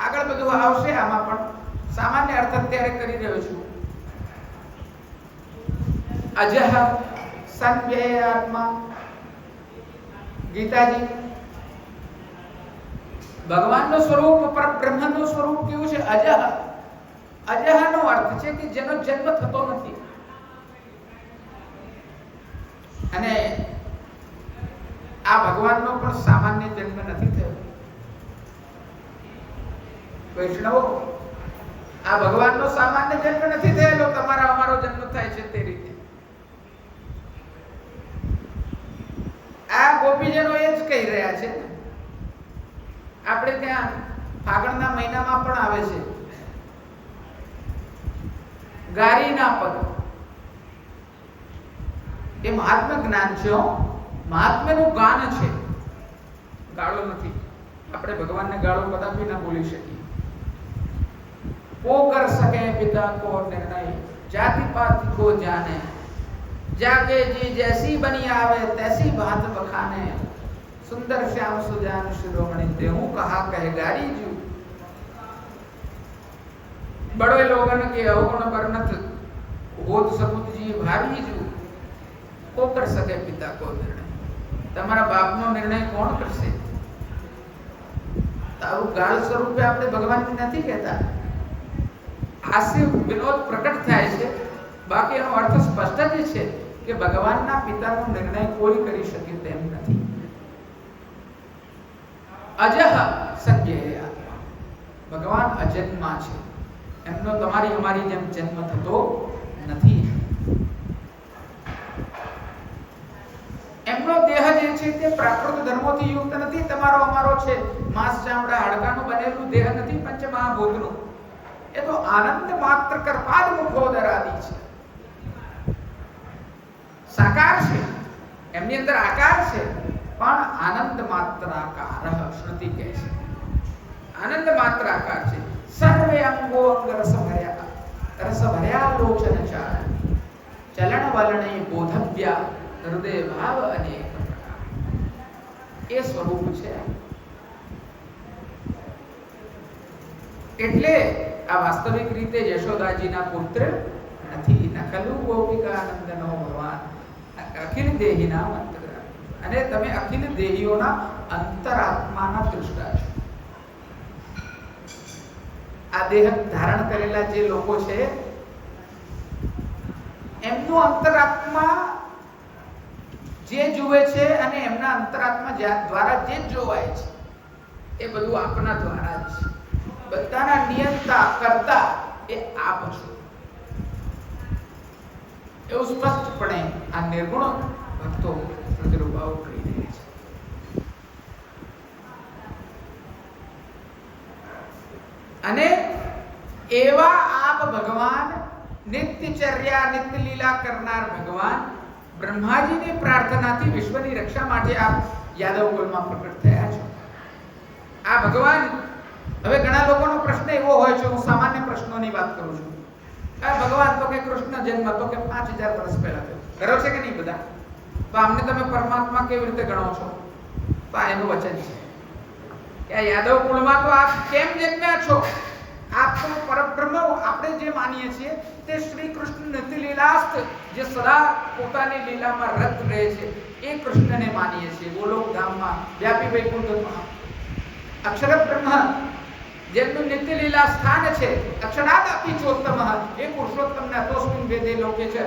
આગળ બધું આવશે, આમાં પણ સામાન્ય અર્થ અત્યારે કરી રહ્યો છું. અજહ સંવ્યયાત્મા. ગીતાજી ભગવાનનું સ્વરૂપ, પરબ્રહ્મનું સ્વરૂપ કેવું છે? અજહ. અજહનો અર્થ છે કે જેનો જન્મ થતો નથી. અને આ ભગવાનનો પણ સામાન્ય જન્મ નથી થયો. વૈષ્ણવો, આ ભગવાનનો સામાન્ય જન્મ નથી થયેલો. તમારા અમારો જન્મ થાય છે તે રીતે. આ ગોપીજનો એ જ કહી રહ્યા છે. આપણે ત્યાં ફાગણના મહિનામાં પણ આવે છે ગારીના પદ. એ મહાત્મ્ય જ્ઞાન છે, મહાત્મ્યનું ગાન છે, ગાળો નથી. આપણે ભગવાનને ગાળો કદાપી ના બોલી શકીએ. કો કર સકે પિતા કો નિર્ણય, જાતિ પાતિ કો જાને, जाके जी जैसी बनी आवे तैसी बात बखाने, सुंदर श्याम सुजान शिरोमणि देहूं कहा कहे गारी जू. बड़े लोगन के अवगुण वर्णत बोध समुद जी भारी जू. को कर सके पिता को निर्णय. તમારા બાપનો નિર્ણય કોણ કરશે? તારું ગાળ સ્વરૂપે આપણે ભગવાનને નથી કહેતા. હાસ્ય વિનોદ પ્રકટ થાય છે, બાકી એનો અર્થ સ્પષ્ટ જ છે કે ભગવાનના પિતાનો નિર્ણય કોઈ કરી શકે તેમ નથી. અજહ સંજ્ઞેય આત્મા. ભગવાન અજન્મા છે. એમનો તમારી અમારી જેમ જન્મ થતો નથી. એમનો દેહ જે છે તે પ્રાકૃત ધર્મોથી યુક્ત નથી. તમારો અમારો છે માંસ ચામડા હાડકાનું બનેલું દેહ નથી, પંચમહાભૂતનું. એ તો આનંદ માત્ર કરપાદ મુખોદર આદિ છે. સાકાર છે, એમની અંદર આકાર છે, પણ આનંદ માત્ર આકાર. શ્રુતિ કહે છે આનંદ માત્ર આકાર છે. સર્વે અંગો અંગ રસ ભર્યા લોચન ચાર, ચલણ વલણે બોધવ્યા હૃદય ભાવ અનેક પ્રકાર. એ સ્વરૂપ છે. એટલે આ વાસ્તવિક રીતે યશોદાજીના પુત્ર નથી. નકલુ ગોપિકાનંદનો ભગવાન અખિલ દેહીના મંત્ર. અને તમે અખિલ દેહીઓના અંતરાત્માના દૃષ્ટા છો. આ દેહ ધારણ કરેલા જે લોકો છે એમનું અંતરાત્મા જે જુએ છે અને એમના અંતરાત્મા દ્વારા જે જોવાય છે એ બધું આપના દ્વારા જ છે. બધાના નિયંતા કરતા એ આપ છો. એવું સ્પષ્ટપણે આ નિર્ગુણ ભક્તો પ્રતિરૂપાઓ કરી રહ્યા છે. અને એવા આપ ભગવાન, નિત્યચર્યા નિત્ય લીલા કરનાર ભગવાન, બ્રહ્માજીની પ્રાર્થનાથી વિશ્વની રક્ષા માટે આપ યાદવ કુલમાં પ્રકટ થયા છો. આ ભગવાન, હવે ઘણા લોકોનો પ્રશ્ન એવો હોય છે, હું સામાન્ય પ્રશ્નોની વાત કરું છું. ભગવાન તો કે કૃષ્ણ જન્મ તો કે 5000 વર્ષ પહેલા થયો. કરો છે કે નહીં બધા? તો આમને તમે પરમાત્મા કેવી રીતે ગણો છો? તો આ એનું વચન છે કે આ યાદવ કુળમાં તો આપ કેમ જન્મ્યા છો? આપ તો પરબ્રહ્મ, આપણે જે માનીએ છીએ તે શ્રી કૃષ્ણ નિત્ય લીલાસ્ત, જે સદા પોતાની લીલામાં રત રહે છે, એ કૃષ્ણને માનીએ છીએ. ગોલોક ધામમાં, વ્યાપી વૈકુંઠમાં અક્ષર બ્રહ્મ જેમનું નિત્ય લીલા સ્થાન છે, અક્ષરાદ અપી ચોત્તમ, એ પુરુષોત્તમને અતોસ્મિન વેદે લોકે છે,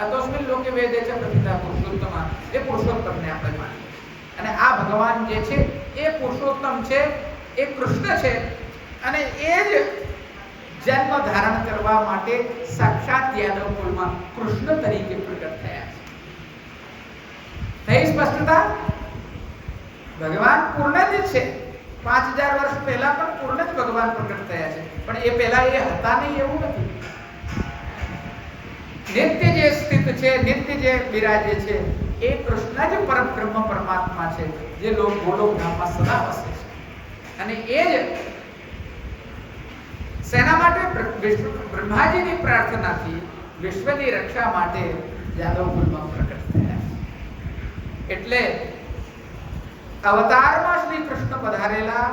અતોસ્મિન લોકે વેદે છે પ્રતિતા પુરુષોત્તમ, એ પુરુષોત્તમને આપણે માનીએ. અને આ ભગવાન જે છે એ પુરુષોત્તમ છે, એ કૃષ્ણ છે. અને એ જ જન્મ ધારણ કરવા માટે સાક્ષાત યાદવ કુળમાં કૃષ્ણ તરીકે પ્રગટ થયા છે. થઈ સ્પષ્ટતા? ભગવાન પૂર્ણ જ છે. 5000 વર્ષ પહેલા પણ પૂર્ણ જ ભગવાન પ્રગટ થયા છે, પણ એ પહેલા એ હતા નહીં એવું નથી. નિત્ય જે સ્થિત છે, નિત્ય જે બિરાજે છે એ કૃષ્ણ જ પરબ્રહ્મ પરમાત્મા છે, જે ગોલોક ધામમાં સદા વસે છે. અને એ જ સેના માટે બ્રહ્માજીની પ્રાર્થનાથી વિશ્વની રક્ષા માટે યાદવકુળમાં પ્રગટ થયા. એટલે અવતારમાં શ્રી કૃષ્ણ પધારેલા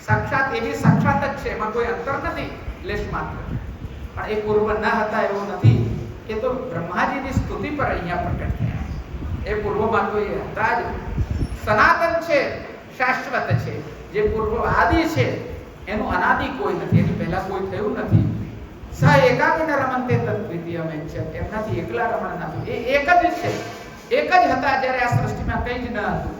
સાક્ષાત એવી સાક્ષાત જ છે, એમાં કોઈ અંતર નથી લેશ માત્ર. પણ એ પૂર્વ ન હતા એવું નથી, એ તો બ્રહ્માજીની સ્તુતિ પર અહીંયા પ્રગટ થયા. એ પૂર્વમાં તો એ હતા જ. સનાતન છે, શાશ્વત છે, જે પૂર્વ આદિ છે એનું અનાદિ કોઈ નથી, એની પહેલા કોઈ થયું નથી. સ એકાકીન રમંતે તદ્વિતીયમ છે, એમનાથી એકલા રમણ નથી, એ એક જ છે, એક જ હતા જ્યારે આ સૃષ્ટિમાં કંઈ જ ન હતું.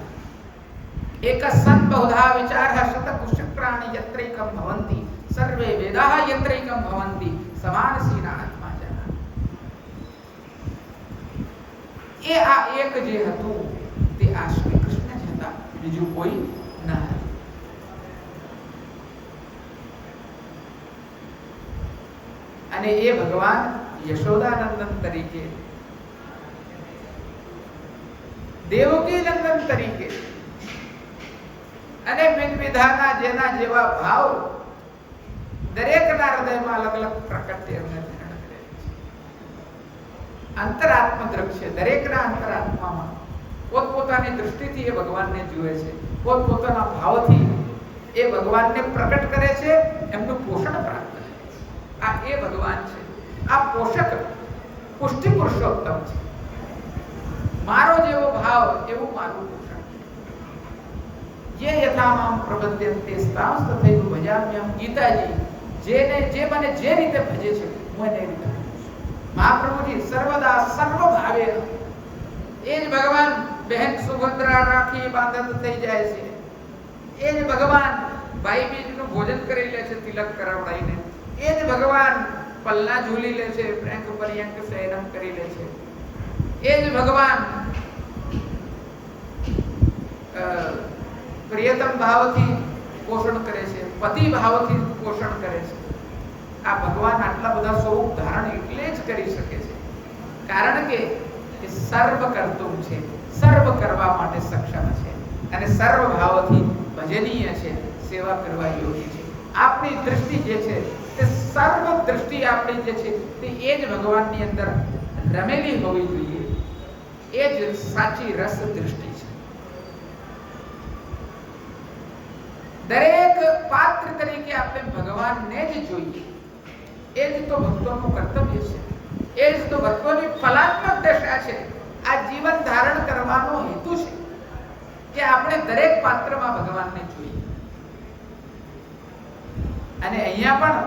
એક સન બહુધા વિચારઃ શતકુશક્રાણિ યત્રૈકમ ભવન્તિ સર્વે વેદાઃ યત્રૈકમ ભવન્તિ સમાનસીના આત્મા જના. એ આ એક જે હતું તે આ શ્રી કૃષ્ણ જ હતા, બીજું કોઈ ન હતું. અને એ ભગવાન યશોદાનંદન તરીકે, દેવકી નંદન તરીકે અને વિધાના જેના જેવા ભાવ દરેકના હૃદયમાં અલગ અલગ પ્રકટ એમને ધારણ કરે છે. અંતરાત્મ દ્રશ્ય દરેકના અંતરાત્મામાં પોતપોતાની દૃષ્ટિથી એ ભગવાનને જુએ છે, પોતપોતાના ભાવથી એ ભગવાનને પ્રકટ કરે છે, એમનું પોષણ પ્રાપ્ત કરે છે. આ એ ભગવાન છે, આ પોષક પુષ્ટિ પુરુષોત્તમ છે. મારો જેવો ભાવ એવું મારું પોષણ. જે યથા મામ પ્રપદ્યન્તે સ્તાંસ્ત થૈવ ભજામ્યહમ. ગીતાજી જેને જે મને જે રીતે ભજે છે હું એને રીતે ભજું છું. મહાપ્રભુજી સર્વદા સર્વ ભાવે એ જ ભગવાન બહેન સુભદ્રા રાખી બાંધત થઈ જાય છે, એ જ ભગવાન ભાઈ બીજનું ભોજન કરી લે છે તિલક કરાવડાઈને, એ જ ભગવાન પલ્લા ઝૂલી લે છે, પ્રેંક પર્યંક શયનમ કરી લે છે, એ જ ભગવાન પ્રિયતમ ભાવથી પોષણ કરે છે, પતિ ભાવથી પોષણ કરે છે. આ ભગવાન આટલા બધા સ્વરૂપ ધારણ એટલે જ કરી શકે છે કારણ કે એ સર્વ કર્તુમ છે, સર્વ કરવા માટે સક્ષમ છે અને સર્વ ભાવથી ભજનીય છે, સેવા કરવા યોગ્ય છે. આપણી દૃષ્ટિ જે છે તે સર્વ દૃષ્ટિ આપણી જે છે તે એ જ ભગવાનની અંદર રમેલી હોવી જોઈએ. એ જ સાચી રસ દૃષ્ટિ છે. દરેક પાત્ર તરીકે આપણે ભગવાનને જ જોઈએ. એ જ તો ભક્તોનું કર્તવ્ય છે, એ જ તો ભક્તોની ફલાત્મક દશા છે. આ જીવન ધારણ કરવાનો હેતુ છે કે આપણે દરેક પાત્રમાં ભગવાનને જોઈએ. અને અહીંયા પણ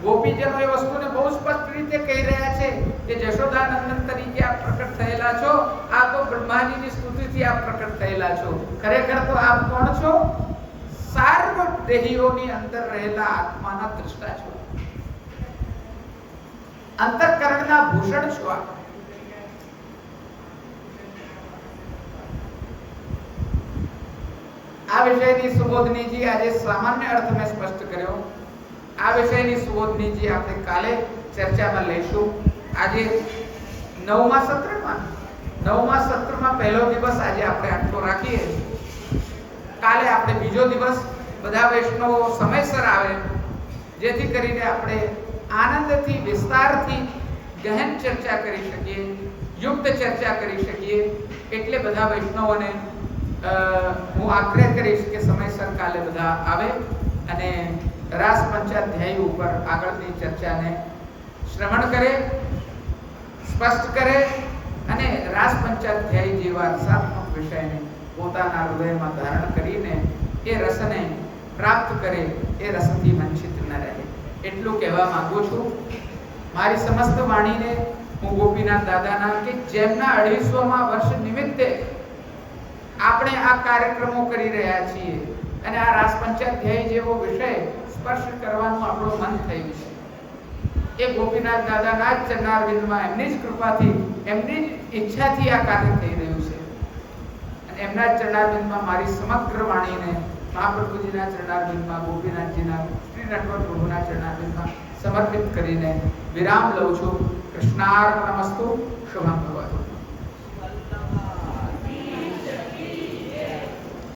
ગોપીજનો એ વસ્તુને બહુ સ્પષ્ટ રીતે કહી રહ્યા છે કે જશોદાનંદન તરીકે આપ પ્રકટ થયેલા છો, આ તો બ્રહ્માજીની સ્તુતિથી આપ પ્રકટ થયેલા છો. ખરેખર તો આપ કોણ છો? સર્વ દેહીઓની અંદર રહેલા આત્માના દ્રષ્ટા છો, અંતઃકરણના ભૂષણ છો આપ. આ વિષયની સુબોધનીજી આજે સામાન્ય અર્થ મેં સ્પષ્ટ કર્યો. આ વિષયની સુબોધનીજી આપણે કાલે ચર્ચામાં લઈશું. આજે નવમા સત્રમાં પહેલો દિવસ આજે આપણે આટલો રાખીએ. કાલે આપણે બીજો દિવસ બધા વૈષ્ણવો સમયસર આવે જેથી કરીને આપણે આનંદથી વિસ્તારથી ગહન ચર્ચા કરી શકીએ, યુક્ત ચર્ચા કરી શકીએ. એટલે બધા વૈષ્ણવોને હું આગ્રહ કરીશ કે સમયસર કાલે બધા આવે અને રાસ પંચાધ્યાય ઉપર આગળની ચર્ચાને શ્રવણ કરે, સ્પષ્ટ કરે અને રાસ પંચાધ્યાય જેવા રસાત્મક વિષયને પોતાના હૃદયમાં ધારણ કરીને એ રસને પ્રાપ્ત કરે, એ રસથી વંચિત ન રહે. એટલું કહેવા માંગુ છું. મારી સમસ્ત વાણીને હું ગોપીનાથ દાદાના કે જેમના 250મા વર્ષ નિમિત્તે આપણે આ કાર્યક્રમો કરી રહ્યા છીએ અને આ રાસ પંચાધ્યાય જેવો વિષય સ્પર્શ કરવાનું આપણું મન થયું છે, એ ગોપીનાથ દાદાના જ ચરણારવિંદમાં એમની જ કૃપાથી, એમની જ ઈચ્છાથી આ કાર્ય થઈ રહ્યું છે. અને એમના જ ચરણારવિંદમાં મારી સમગ્ર વાણીને મહાપ્રભુજીના ચરણારવિંદમાં, ગોપીનાથજીના, શ્રી નટવર પ્રભુના ચરણારવિંદમાં સમર્પિત કરીને વિરામ લઉં છું. કૃષ્ણાર્પણમસ્તુ. શુભમ ભવતુ.